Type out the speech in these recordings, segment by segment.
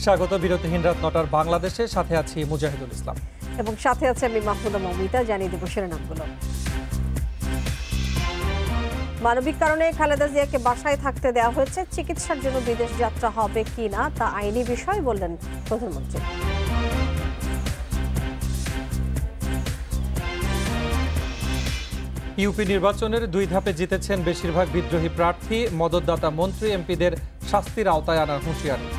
স্বাগত বিরতিহীন রাত ৯টার বাংলাদেশে, সাথে আছি মুজাহিদুল ইসলাম এবং সাথে আছে আমি মাহমুদা মমিতা। জানিয়ে দেব শিরোনামগুলো। মানবিক কারণে খালেদা জিয়াকে বাসায় থাকতে দেওয়া হয়েছে, চিকিৎসার জন্য বিদেশ যাত্রা হবে কি না তা আইনি বিষয় বললেন প্রধানমন্ত্রী। ইউপি নির্বাচনের ২ ধাপে জিতেছেন বেশিরভাগ বিদ্রোহী প্রার্থী, মদতদাতা মন্ত্রী এমপিদের শাস্তির আওতায় আনার হুঁশিয়ারি।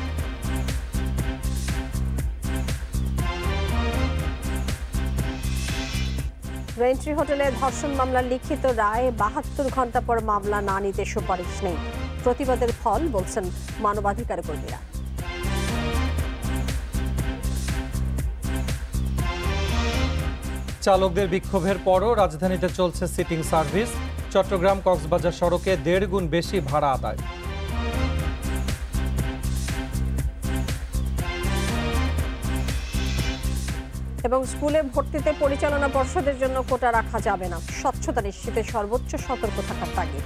রেন্ট্রি হোটেলে ধর্ষণ মামলার লিখিত রায়, ৭২ ঘন্টা পর মামলা না নিতে সুপারিশ নেই, প্রতিবাদের ফল বলছেন মানবাধিকার কর্মীরা। চালকদের বিক্ষোভের পরও রাজধানীতে চলছে সিটিং সার্ভিস, চট্টগ্রাম কক্সবাজার সড়কে ১.৫ গুণ বেশি ভাড়া আদায়। এবং স্কুলে ভর্তিতে পরিচালনা পর্ষদের জন্য কোটা রাখা যাবে না, স্বচ্ছতা নিশ্চিতে সর্বোচ্চ সতর্ক থাকার তাগিদ।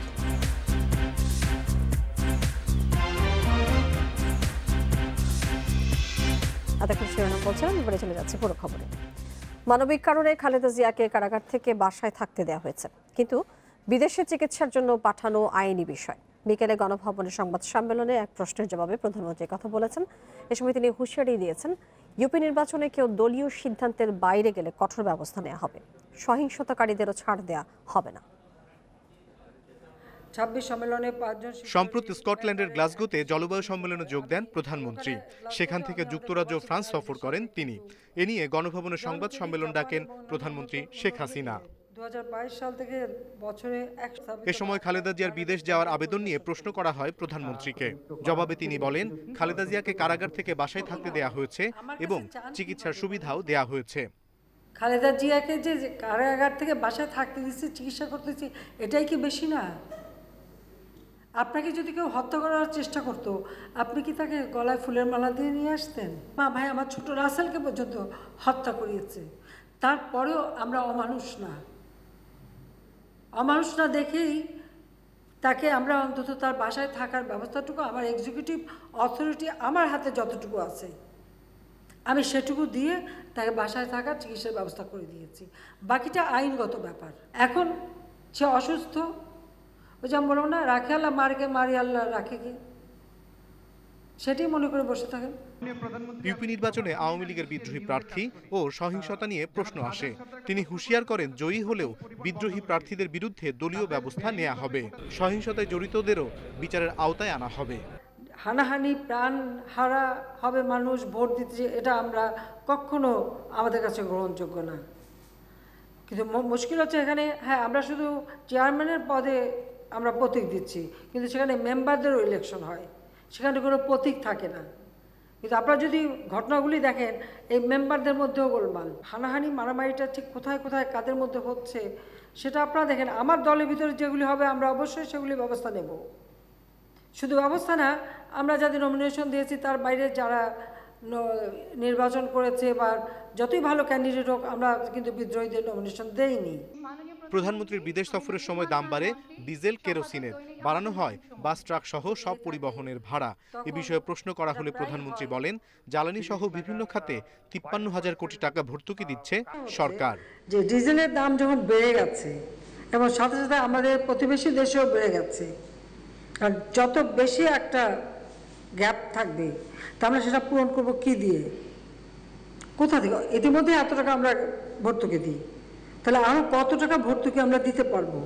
এতক্ষণ শিরোনাম বলছিলাম, এবারে চলে যাচ্ছে পুরো খবরে। মানবিক কারণে খালেদা জিয়াকে কারাগার থেকে বাসায় থাকতে দেওয়া হয়েছে, কিন্তু বিদেশে চিকিৎসার জন্য পাঠানো আইনি বিষয়। বিকেলে গণভবনের সংবাদ সম্মেলনে এক প্রশ্নের জবাবে প্রধানমন্ত্রী কথা বলেছেন। এ সময় তিনি হুঁশিয়ারি দিয়েছেন, ইউপি নির্বাচনে কেউ দলীয় সিদ্ধান্তের বাইরে গেলে কঠোর ব্যবস্থা নেওয়া হবে, সহিংসতাকারীদেরও ছাড় দেওয়া হবে না। সম্প্রতি স্কটল্যান্ডের গ্লাসগোতে জলবায়ু সম্মেলনে যোগ দেন প্রধানমন্ত্রী। সেখান থেকে যুক্তরাজ্য ও ফ্রান্স সফর করেন তিনি। এ নিয়ে গণভবনে সংবাদ সম্মেলন ডাকেন প্রধানমন্ত্রী শেখ হাসিনা। 2022 সাল থেকে বছরে এ সময় খালেদা জিয়ার বিদেশ যাওয়ার আবেদন নিয়ে প্রশ্ন করা হয় প্রধানমন্ত্রীকে। জবাবে তিনি বলেন, খালেদা জিয়াকে কারাগার থেকে বাসায় থাকতে দেয়া হয়েছে এবং চিকিৎসার সুবিধাও দেয়া হয়েছে। খালেদা জিয়াকে যে কারাগার থেকে বাসায় থাকতে দিচ্ছে, চিকিৎসা করতেছি, এটাই কি বেশি না? আপনাকে যদি কেউ হত্যা করার চেষ্টা করতো, আপনি কি তাকে গলায় ফুলের মালা দিয়ে নিয়ে আসতেন? মা ভাই আমার ছোট রাসেলকে পর্যন্ত হত্যা করিয়েছে, তারপরেও আমরা অমানুষ না দেখেই তাকে আমরা অন্তত তার বাসায় থাকার ব্যবস্থাটুকু, আমার এক্সিকিউটিভ অথরিটি আমার হাতে যতটুকু আছে আমি সেটুকু দিয়ে তাকে বাসায় থাকার চিকিৎসার ব্যবস্থা করে দিয়েছি। বাকিটা আইনগত ব্যাপার। এখন সে অসুস্থ, ওই যে আমি বলবো না, রাখে আল্লাহ মারকে, মারি আল্লাহ রাখে কি, সেটাই মনে করে বসে থাকেন। ইউপি নির্বাচনে আওয়ামী লীগের বিদ্রোহী প্রার্থী ও সহিংসতা নিয়ে প্রশ্ন আসে। তিনি হুঁশিয়ার করেন, জয়ী হলেও বিদ্রোহী প্রার্থীদের বিরুদ্ধে দলীয় ব্যবস্থা নেওয়া হবে, সহিংসতায় জড়িতদেরও বিচারের আওতায় আনা হবে। হানাহানি, প্রাণ হারা হবে মানুষ ভোট দিতে, এটা আমরা কখনো আমাদের কাছে গ্রহণযোগ্য না। কিন্তু মুশকিল হচ্ছে এখানে, হ্যাঁ আমরা শুধু চেয়ারম্যানের পদে আমরা প্রতীক দিচ্ছি, কিন্তু সেখানে মেম্বারদেরও ইলেকশন হয়, সেখানে কোনো প্রতীক থাকে না। কিন্তু আপনারা যদি ঘটনাগুলি দেখেন, এই মেম্বারদের মধ্যেও গোলমাল, হানাহানি, মারামারিটা ঠিক কোথায় কোথায় কাদের মধ্যে হচ্ছে সেটা আপনারা দেখেন। আমার দলের ভিতরে যেগুলি হবে আমরা অবশ্যই সেগুলি ব্যবস্থা নেব। শুধু ব্যবস্থা না, আমরা যাদের নমিনেশন দিয়েছি তার বাইরে যারা নির্বাচন করেছে বা যতই ভালো ক্যান্ডিডেট হোক, আমরা কিন্তু বিদ্রোহীদের নমিনেশন দেইনি। প্রধানমন্ত্রীর বিদেশ সফরের সময় দাম বাড়ে ডিজেল, কেরোসিনের, বাড়ানো হয় বাস, ট্রাক সহ সব পরিবহনের ভাড়া। এ বিষয়ে প্রশ্ন করা হলে প্রধানমন্ত্রী বলেন, জ্বালানি সহ বিভিন্ন খাতে 53,000 কোটি টাকা ভর্তুকি দিচ্ছে সরকার। যে ডিজেলের দাম যখন বেড়ে গেছে এবং সাথে সাথে আমাদের প্রতিবেশী দেশেও বেড়ে গেছে, আর যত বেশি একটা গ্যাপ থাকবে তা আমরা সেটা পূরণ করব কি দিয়ে, কোথা থেকে? ইতিমধ্যে এত টাকা আমরা ভর্তুকি দিই, তাহলে আরো কত টাকা ভর্তুকি আমরা দিতে পারবো?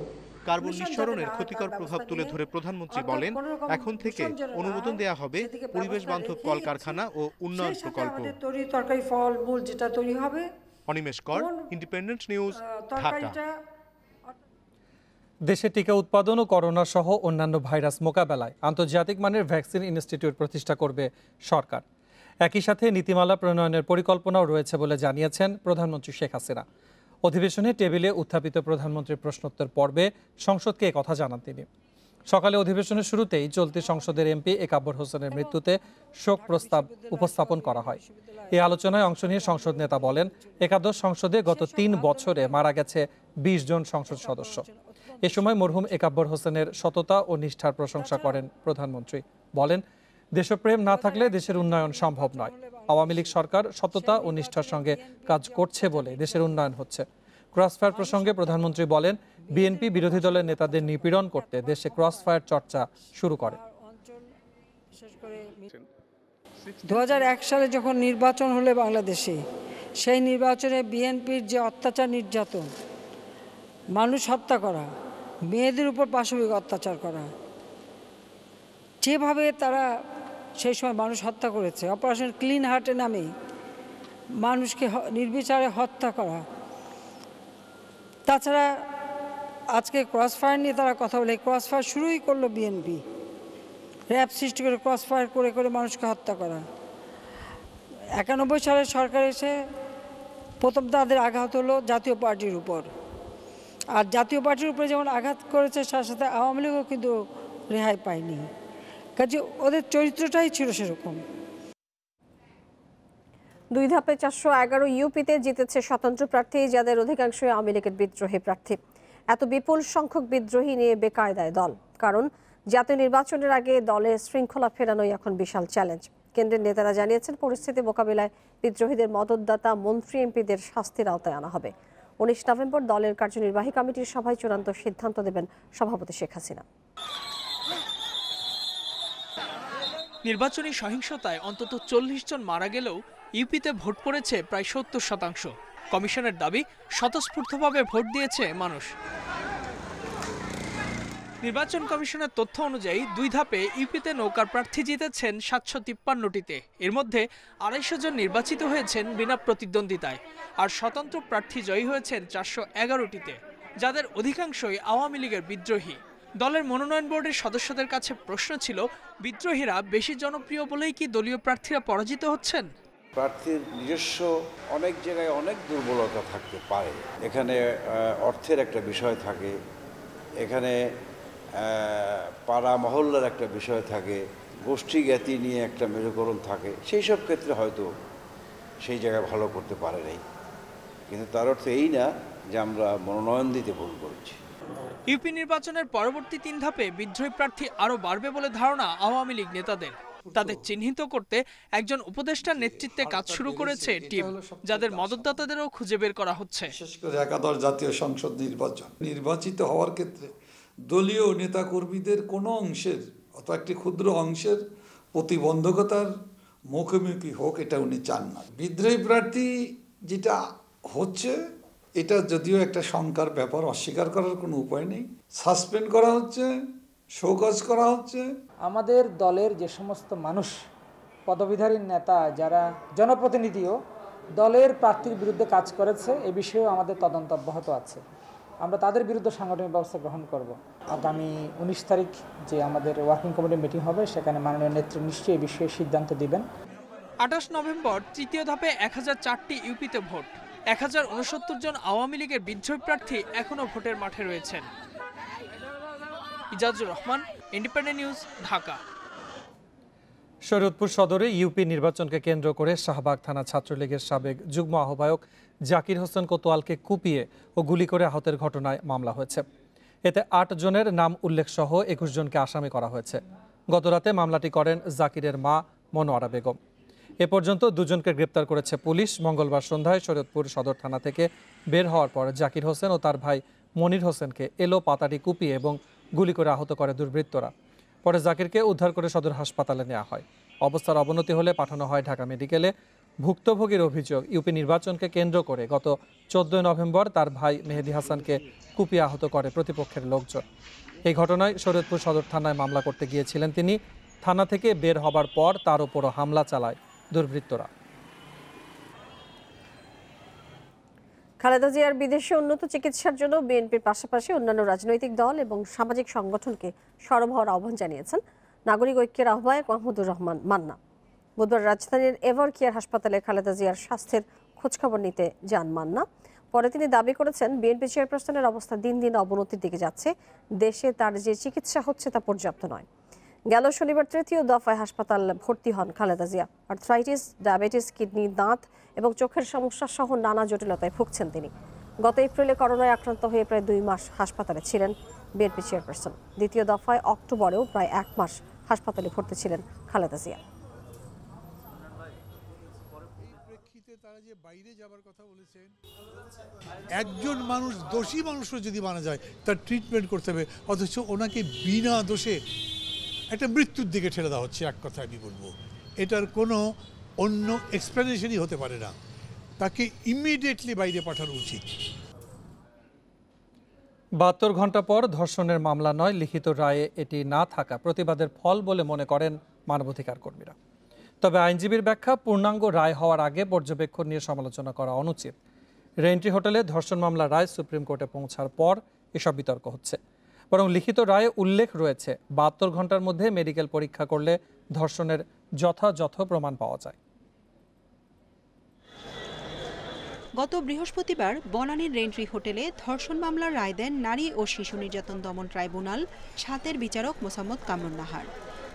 কার্বন নিঃসরণের ক্ষতিকর প্রভাব তুলে ধরে প্রধানমন্ত্রী বলেন, এখন থেকে অনুমোদন দেয়া হবে পরিবেশ বান্ধব কলকারখানা ও উন্নয়ন প্রকল্প। তৈরি তরকারি, ফল মূল যেটা তৈরি হবে। অনিমেষ কর, ইন্ডিপেন্ডেন্ট নিউজ, ঢাকা। দেশে টিকা উৎপাদন ও করোনা সহ অন্যান্য ভাইরাস মোকাবেলায় আন্তর্জাতিক মানের ভ্যাকসিন ইনস্টিটিউট প্রতিষ্ঠা করবে সরকার। একই সাথে নীতিমালা প্রণয়নের পরিকল্পনাও রয়েছে বলে জানিয়েছেন প্রধানমন্ত্রী শেখ হাসিনা। অধিবেশনে টেবিলে উত্থাপিত প্রধানমন্ত্রীর প্রশ্নোত্তর পর্বে সংসদকে কথা জানান তিনি। সকালে অধিবেশনের শুরুতেই চলতি সংসদের এমপি একাব্বর হোসেনের মৃত্যুতে শোক প্রস্তাব উপস্থাপন করা হয়। এই আলোচনায় অংশ নিয়ে সংসদ নেতা বলেন, একাদশ সংসদে গত 3 বছরে মারা গেছে 20 জন সংসদ সদস্য। এ সময় মরহুম একাব্বর হোসেনের সততা ও নিষ্ঠার প্রশংসা করেন প্রধানমন্ত্রী। বলেন, দেশপ্রেম না থাকলে দেশের উন্নয়ন সম্ভব নয়। আওয়ামী লীগ সরকার সততা ও নিষ্ঠার সঙ্গে কাজ করছে বলে দেশের উন্নয়ন হচ্ছে। ক্রসফায়ার প্রসঙ্গে প্রধানমন্ত্রী বলেন, বিএনপি বিরোধী দলের নেতাদের নিপীড়ন করতে দেশে ক্রসফায়ার চর্চা শুরু করে। 2001 সালে যখন নির্বাচন হলো বাংলাদেশে, সেই নির্বাচনে বিএনপির যে অত্যাচার নির্যাতন, মানুষ হত্যা করা, মেয়েদের উপর পাশবিক অত্যাচার করা, যেভাবে তারা সেই সময় মানুষ হত্যা করেছে, অপারেশন ক্লিন হার্টের নামে মানুষকে নির্বিচারে হত্যা করা। তাছাড়া আজকে ক্রসফায়ার নিয়ে তারা কথা বলে, ক্রসফায়ার শুরুই করলো বিএনপি, র্যাব সৃষ্টি করে ক্রসফায়ার করে করে মানুষকে হত্যা করা। 91 সালে সরকার এসে প্রথম তাদের আঘাত হলো জাতীয় পার্টির উপর, আর জাতীয় পার্টির উপরে যেমন আঘাত করেছে সাথে সাথে আওয়ামী লীগও কিন্তু রেহাই পায়নি, কাজে ওদের চরিত্রটাই ছিল সেরকম। 2 ধাপে 411 ইউপিতে জিতেছে স্বতন্ত্র প্রার্থী, যাদের অধিকাংশই আওয়ামী লীগের বিদ্রোহী প্রার্থী। এত বিপুল সংখ্যক বিদ্রোহী নিয়ে বেকায়দায় দল, কারণ জাতীয় নির্বাচনের আগে দলে শৃঙ্খলা ফেরানোই এখন বিশাল চ্যালেঞ্জ। কেন্দ্রের নেতারা জানিয়েছেন, পরিস্থিতি মোকাবিলায় বিদ্রোহীদের মদতদাতা মন্ত্রী এমপিদের শাস্তির আওতায় আনা হবে। 19 নভেম্বর দলের কার্যনির্বাহী কমিটির সভায় চূড়ান্ত সিদ্ধান্ত দেবেন সভাপতি শেখ হাসিনা। নির্বাচনী সহিংসতায় অন্তত 40 জন মারা গেলেও ইউপিতে ভোট পড়েছে প্রায় 70%। কমিশনের দাবি, স্বতঃস্ফূর্তভাবে ভোট দিয়েছে মানুষ। নির্বাচন কমিশনের তথ্য অনুযায়ী 2 ধাপে ইউপিতে নৌকার প্রার্থী জিতেছেন 753টিতে। এর মধ্যে 250 জন নির্বাচিত হয়েছেন বিনা প্রতিদ্বন্দ্বিতায়, আর স্বতন্ত্র প্রার্থী জয়ী হয়েছেন 411টিতে, যাদের অধিকাংশই আওয়ামী লীগের বিদ্রোহী। দলের মনোনয়ন বোর্ডের সদস্যদের কাছে প্রশ্ন ছিল, বিদ্রোহীরা বেশি জনপ্রিয় বলেই কি দলীয় প্রার্থীরা পরাজিত হচ্ছেন? প্রার্থীর নিজস্ব অনেক জায়গায় অনেক দুর্বলতা থাকতে পারে। এখানে অর্থের একটা বিষয় থাকে, এখানে পাড়া মহল্লার একটা বিষয় থাকে, গোষ্ঠী জ্ঞাতি নিয়ে একটা মেরুকরণ থাকে। সেই সব ক্ষেত্রে হয়তো সেই জায়গায় ভালো করতে পারে নাই, কিন্তু তার অর্থ এই না যে আমরা মনোনয়ন দিতে ভুল করেছি। ইউপি নির্বাচনের পরবর্তী 3 ধাপে বিদ্রোহী প্রার্থী আরও বাড়বে বলে ধারণা আওয়ামী লীগ নেতাদের। তাদের চিহ্নিত করতে একজন উপদেষ্টার নেতৃত্বে কাজ শুরু করেছে টিম, যাদের মদতদাতাদেরও খুঁজে বের করা হচ্ছে। বিশেষ করে একাদশ জাতীয় সংসদ নির্বাচিত হওয়ার ক্ষেত্রে দলীয় নেতাকর্মীদের কোনো অংশের অথবা একটি ক্ষুদ্র অংশের প্রতিবন্ধকতার মুখোমুখি হোক, এটা উনি চান না। বিদ্রোহী প্রার্থী যেটা হচ্ছে, এটা যদিও একটা শঙ্কার ব্যাপার, অস্বীকার করার কোনো উপায় নেই। সাসপেন্ড করা হচ্ছে, শোকজ করা হচ্ছে। আমাদের দলের যে সমস্ত মানুষ, পদবিধারী নেতা, যারা জনপ্রতিনিধিও দলের প্রার্থীর বিরুদ্ধে কাজ করেছে, এ বিষয়েও আমাদের তদন্ত অব্যাহত আছে। আমরা তাদের বিরুদ্ধে সাংগঠনিক ব্যবস্থা গ্রহণ করব। আগামী 19 তারিখ যে আমাদের ওয়ার্কিং কমিটির মিটিং হবে, সেখানে মাননীয় নেত্রী নিশ্চয়ই এই বিষয়ে সিদ্ধান্ত দিবেন। 28 নভেম্বর তৃতীয় ধাপে 1004টি ইউপিতে ভোট। 1069 জন আওয়ামী লীগের বিদ্রোহী প্রার্থী এখনও ভোটের মাঠে রয়েছেন। Ijazur Rahman, independent News, Dhaka. শরীয়তপুর সদরে ইউপি নির্বাচনকে কেন্দ্র করে শাহবাগ থানা ছাত্রলীগের সাবেক যুগ্ম আহ্বায়ক জাকির হোসেন কোতোয়ালকে কুপিয়ে ও গুলি করে আহতের ঘটনায় মামলা হয়েছে। এতে 8 জনের নাম উল্লেখ সহ 21 জনকে আসামি করা হয়েছে। গতরাতে মামলাটি করেন জাকিরের মা মনোয়ারা বেগম। এ পর্যন্ত 2 জনকে গ্রেপ্তার করেছে পুলিশ। মঙ্গলবার সন্ধ্যায় শরীয়তপুর সদর থানা থেকে বের হওয়ার পর জাকির হোসেন ও তার ভাই মনির হোসেনকে এলো পাতাটি কুপিয়ে এবং গুলি করে আহত করে দুর্বৃত্তরা। পরে জাকিরকে উদ্ধার করে সদর হাসপাতালে নেওয়া হয়। অবস্থার অবনতি হলে পাঠানো হয় ঢাকা মেডিকেলে। ভুক্তভোগীর অভিযোগ, ইউপি নির্বাচনকে কেন্দ্র করে গত 14 নভেম্বর তার ভাই মেহেদি হাসানকে কুপিয়ে আহত করে প্রতিপক্ষের লোকজন। এই ঘটনায় শরীয়তপুর সদর থানায় মামলা করতে গিয়েছিলেন তিনি। থানা থেকে বের হবার পর তার উপরও হামলা চালায় দুর্বৃত্তরা। খালেদা জিয়ার বিদেশে উন্নত চিকিৎসার জন্য বিএনপির পাশাপাশি অন্যান্য রাজনৈতিক দল এবং সামাজিক সংগঠনকে সরব হওয়ার আহ্বান জানিয়েছেন নাগরিক ঐক্যের আহ্বায়ক মাহমুদুর রহমান মান্না। বুধবার রাজধানীর এভার কেয়ার হাসপাতালে খালেদা জিয়ার স্বাস্থ্যের খোঁজখবর নিতে যান মান্না। পরে তিনি দাবি করেছেন, বিএনপি চেয়ারপারসনের অবস্থা দিন দিন অবনতির দিকে যাচ্ছে। দেশে তার যে চিকিৎসা হচ্ছে তা পর্যাপ্ত নয়। গেল শনিবার 3য় দফায় হাসপাতাল ভর্তি হন Khaleda Zia. Arthritis, diabetes, kidney, দাঁত এবং চোখের সমস্যা সহ নানা জটিলতায় ভুগছেন তিনি। গত এপ্রিলে করোনায় আক্রান্ত হয়ে প্রায় 2 মাস হাসপাতালে ছিলেন বিএনপি চেয়ারপারসন। দ্বিতীয় দফায় অক্টোবরেও প্রায় 1 মাস হাসপাতালে ভর্তি ছিলেন খালেদা জিয়া। তারা যে বাইরে যাবার কথা বলেছেন, একজন মানুষ দোষী মানুষও যদি মানা যায় তার ট্রিটমেন্ট করতে হবে, অথচ ওনাকে বিনা দোষে একটা মৃত্যুর দিকে ঠেলে দেওয়া হচ্ছে। এক কথা আমি বলবো, এটার কোনো অন্য এক্সপ্লেনেশনই হতে পারে না। তাকে ইমিডিয়েটলি বাইরে পাঠানো উচিত। 72 ঘন্টা পর ধর্ষণের মামলা নয়, লিখিত রায়ে এটি না থাকা প্রতিবাদের ফল বলে মনে করেন মানবাধিকার কর্মীরা। তবে আইনজীবীর ব্যাখ্যা, পূর্ণাঙ্গ রায় হওয়ার আগে পর্যবেক্ষণ নিয়ে সমালোচনা করা অনুচিত। রেন্ট্রি হোটেলে ধর্ষণ মামলার রায় সুপ্রিম কোর্টে পৌঁছার পর এসব বিতর্ক হচ্ছে। বরং লিখিত রায়ে উল্লেখ রয়েছে 72 ঘন্টার মধ্যে মেডিকেল পরীক্ষা করলে ধর্ষণের যথাযথ প্রমাণ পাওয়া যায়। গত বৃহস্পতিবার বনানীর রেন্ট্রি হোটেলে ধর্ষণ মামলার রায় দেন নারী ও শিশু নির্যাতন দমন ট্রাইব্যুনাল 7-এর বিচারক মোসাম্মদ কামরুন নাহার।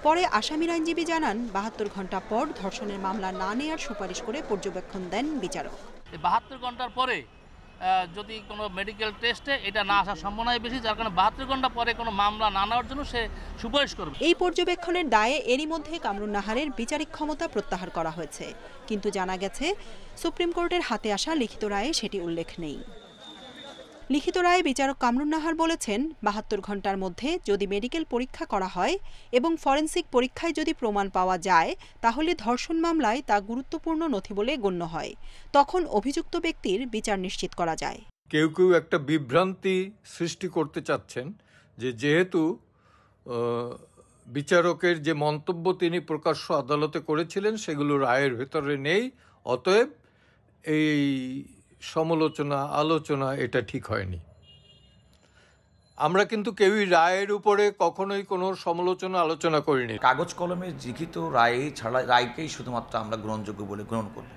পরে আসামির আইনজীবী জানান, 72 ঘন্টা পর ধর্ষণের মামলা না নেয়ার সুপারিশ করে পর্যবেক্ষণ দেন বিচারক। 72 ঘন্টার পরে যদি কোনো মেডিকেল টেস্টে এটা না আসার সম্ভাবনাই বেশি, যার কারণে 72 ঘন্টা পরে কোনো মামলা না নেওয়ার জন্য সে সুপারিশ করবে। এই পর্যবেক্ষণের দায়ে এরই মধ্যে কামরুন নাহারের বিচারিক ক্ষমতা প্রত্যাহার করা হয়েছে, কিন্তু জানা গেছে সুপ্রিম কোর্টের হাতে আসা লিখিত রায়ে সেটি উল্লেখ নেই। লিখিত রায়ে বিচারক কামরুন নাহার বলেছেন, 72 ঘন্টার মধ্যে যদি মেডিকেল পরীক্ষা করা হয় এবং ফরেনসিক পরীক্ষায় যদি প্রমাণ পাওয়া যায়, তাহলে ধর্ষণ মামলায় তা গুরুত্বপূর্ণ নথি বলে গণ্য হয়। তখন অভিযুক্ত ব্যক্তির বিচার নিশ্চিত করা যায়। কেউ কেউ একটা বিভ্রান্তি সৃষ্টি করতে চাচ্ছেন যে যেহেতু বিচারকের যে মন্তব্য তিনি প্রকাশ্য আদালতে করেছিলেন সেগুলো রায়ের ভেতরে নেই, অতএব এই সমালোচনা আলোচনা এটা ঠিক হয়নি। আমরা কিন্তু কেউই রায়ের উপরে কখনোই কোনো সমালোচনা আলোচনা করিনি। কাগজ কলমে লিখিত রায় ছাড়া রায়কেই শুধুমাত্র আমরা গ্রহণযোগ্য বলে গ্রহণ করব।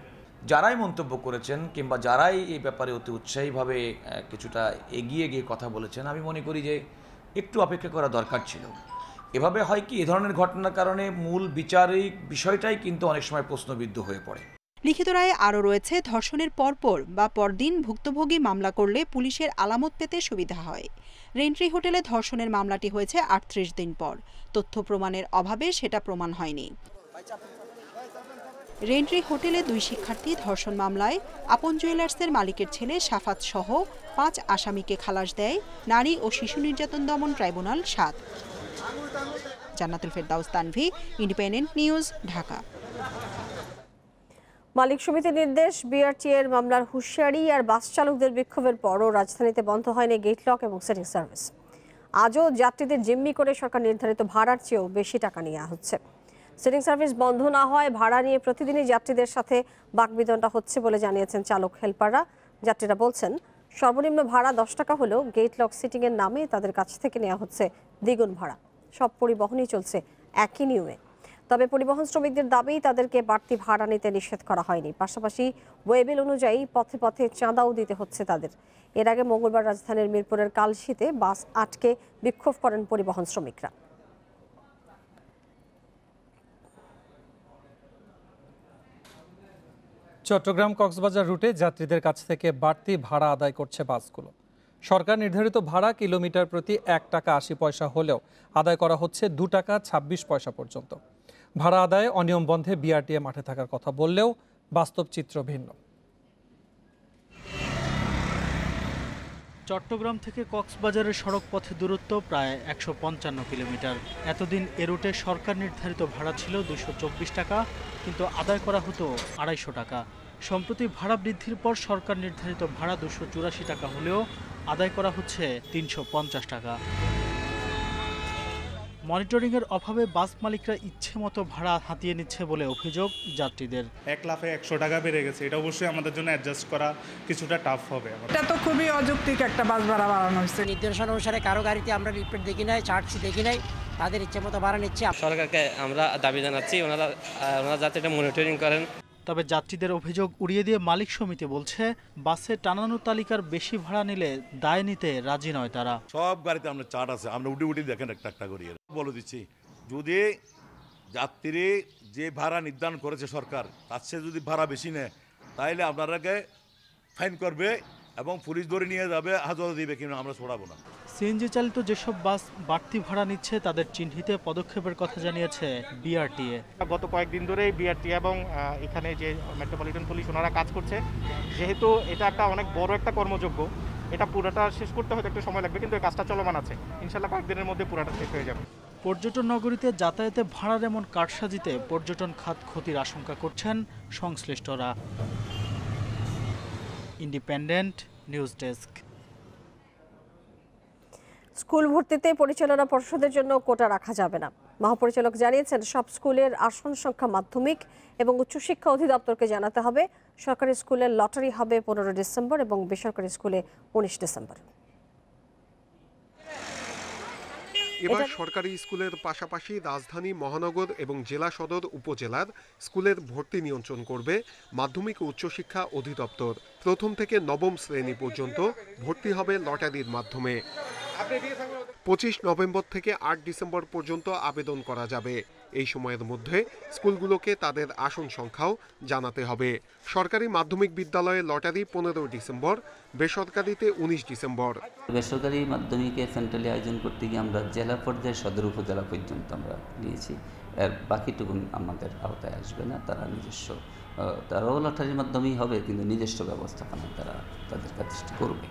যারাই মন্তব্য করেছেন কিংবা যারাই এই ব্যাপারে অতি উৎসাহীভাবে কিছুটা এগিয়ে গিয়ে কথা বলেছেন, আমি মনে করি যে একটু অপেক্ষা করা দরকার ছিল। এভাবে হয় কি, এ ধরনের ঘটনার কারণে মূল বিচারিক বিষয়টাই কিন্তু অনেক সময় প্রশ্নবিদ্ধ হয়ে পড়ে। লিখিত রায়ে আরও রয়েছে, ধর্ষণের পরপর বা পরদিন ভুক্তভোগী মামলা করলে পুলিশের আলামত পেতে সুবিধা হয়। রেন্ট্রি হোটেলে ধর্ষণের মামলাটি হয়েছে 38 দিন পর। তথ্য প্রমাণের অভাবে সেটা প্রমাণ হয়নি। রেন্ট্রি হোটেলে 2 শিক্ষার্থী ধর্ষণ মামলায় আপন জুয়েলার্সের মালিকের ছেলে সাফাত সহ 5 আসামিকে খালাস দেয় নারী ও শিশু নির্যাতন দমন ট্রাইব্যুনাল 7। জান্নাতুল ফেরদাউস তানভি, ইন্ডিপেন্ডেন্ট নিউজ, ঢাকা। মালিক সমিতির নির্দেশ, বিআরটিএর মামলার হুঁশিয়ারি আর বাস চালকদের বিক্ষোভের পরও রাজধানীতে বন্ধ হয়নি গেট লক এবং সেটিং সার্ভিস। আজও যাত্রীদের জিম্মি করে সরকার নির্ধারিত ভাড়ার চেয়েও বেশি টাকা নেওয়া হচ্ছে। সেটিং সার্ভিস বন্ধ না হয় ভাড়া নিয়ে প্রতিদিনই যাত্রীদের সাথে বাকবিতণ্ডা হচ্ছে বলে জানিয়েছেন চালক হেল্পাররা। যাত্রীরা বলছেন, সর্বনিম্ন ভাড়া 10 টাকা হলেও গেট লক সিটিংয়ের নামে তাদের কাছ থেকে নেওয়া হচ্ছে দ্বিগুণ ভাড়া। সব পরিবহনই চলছে একই নিয়মে। তবে পরিবহন শ্রমিকদের দাবি, তাদেরকে বাড়তি ভাড়া নিতে নিষেধ করা হয়নি। পাশাপাশি ওয়েবিল অনুযায়ী পথে পথে চাঁদাও দিতে হচ্ছে তাদের। এর আগে মঙ্গলবার রাজধানীর মিরপুরের কালশীতে বাস আটকে বিক্ষোভ করেন পরিবহন শ্রমিকরা। চট্টগ্রাম কক্সবাজার রুটে যাত্রীদের কাছ থেকে বাড়তি ভাড়া আদায় করছে বাসগুলো। সরকার নির্ধারিত ভাড়া কিলোমিটার প্রতি 1 টাকা 80 পয়সা হলেও আদায় করা হচ্ছে 2 টাকা 26 পয়সা পর্যন্ত। ভাড়া আদায়ে অনিয়ম বন্ধে বিআরটিএ মাঠে থাকার কথা বললেও বাস্তব চিত্র ভিন্ন। চট্টগ্রাম থেকে কক্সবাজারের সড়ক পথে দূরত্ব প্রায় 155 কিলোমিটার। এতদিন এ রুটে সরকার নির্ধারিত ভাড়া ছিল 224 টাকা, কিন্তু আদায় করা হতো 250 টাকা। সম্প্রতি ভাড়া বৃদ্ধির পর সরকার নির্ধারিত ভাড়া 284 টাকা হলেও আদায় করা হচ্ছে 350 টাকা। মনিটরিংয়ের অভাবে বাস মালিকরা ইচ্ছে মতো ভাড়া হাতিয়ে নিচ্ছে বলে অভিযোগ যাত্রীদের। 1 লাফে 100 টাকা বেড়ে গেছে, এটা অবশ্যই আমাদের জন্য অ্যাডজাস্ট করা কিছুটা টাফ হবে। এটা তো খুবই অযৌক্তিক একটা বাস ভাড়া বাড়ানো হয়েছে। নির্দেশনা অনুসারে কারো গাড়িতে আমরা রিপোর্ট দেখি নাই, চার্জশিট দেখি নাই, তাদের ইচ্ছে মতো ভাড়া নিচ্ছে। সরকারকে আমরা দাবি জানাচ্ছি ওনারা যাতে এটা মনিটরিং করেন। তবে যাত্রীদের অভিযোগ উড়িয়ে দিয়ে মালিক সমিতি বলছে, বাসে টানানো তালিকার বেশি ভাড়া নিলে দায় নিতে রাজি নয় তারা। সব গাড়িতে আমরা চার্ট আছে, আমরা উঠে দেখেন একটা করি বলে দিচ্ছি। যদি যাত্রী যে ভাড়া নির্ধারণ করেছে সরকার, তার চেয়ে যদি ভাড়া বেশি নেয় তাহলে আপনারাকে ফাইন করবে এবং পুলিশ ধরে নিয়ে যাবে, হাজতে দিবে, কিন্তু আমরা ছড়াবো না। সিএনজি চালিত যেসব বাস বাড়তি ভাড়া নিচ্ছে তাদের চিহ্নিতে পদক্ষেপের কথা জানিয়েছে বিআরটিএ। গত কয়েকদিন ধরেই বিআরটি এবং এখানে যে মেট্রোপলিটন পুলিশ ওনারা কাজ করছে। যেহেতু এটা একটা অনেক বড় একটা কর্মযোগ্য, এটা পুরোটা শেষ করতে হয়তো একটু সময় লাগবে, কিন্তু এই কাজটা চলমান আছে। ইনশাল্লাহ কয়েকদিনের মধ্যে পুরোটা শেষ হয়ে যাবে। পর্যটন নগরীতে যাতায়াতে ভাড়ার এমন কারসাজিতে পর্যটন খাত ক্ষতির আশঙ্কা করছেন সংশ্লিষ্টরা। Independent news desk. স্কুল ভর্তিতে পরিচালনা পর্ষদের জন্য কোটা রাখা যাবে না। মহাপরিচালক জানিয়েছেন, সব স্কুলের আসন সংখ্যা মাধ্যমিক এবং উচ্চশিক্ষা অধিদপ্তরকে জানাতে হবে। সরকারি স্কুলের লটারি হবে 15 ডিসেম্বর এবং বেসরকারি স্কুলে 19 ডিসেম্বর। এবার সরকারি স্কুলের পাশাপাশি রাজধানী, মহানগর এবং জেলা সদর উপজেলার স্কুলের ভর্তি নিয়ন্ত্রণ করবে মাধ্যমিক ও উচ্চশিক্ষা অধিদপ্তর। প্রথম থেকে নবম শ্রেণী পর্যন্ত ভর্তি হবে লটারির মাধ্যমে। 25 নভেম্বর থেকে 8 ডিসেম্বর পর্যন্ত আবেদন করা যাবে। এই সময়ের মধ্যে স্কুলগুলোকে তাদের আসন সংখ্যাও জানাতে হবে। সরকারি মাধ্যমিক বিদ্যালয়ে লটারি 15 ডিসেম্বর, বেসরকারিতে 19 ডিসেম্বর। বেসরকারি মাধ্যমিকে সেন্ট্রালি আয়োজন করতে গিয়ে আমরা জেলা পর্যায়ে সদর উপজেলা পর্যন্ত আমরা নিয়েছি। এর বাকিটুকু আমাদের আওতায় আসবে না। তারাও লটারির মাধ্যমেই হবে, কিন্তু নিজস্ব ব্যবস্থাপনা তারা তাদের কাজটি করবে।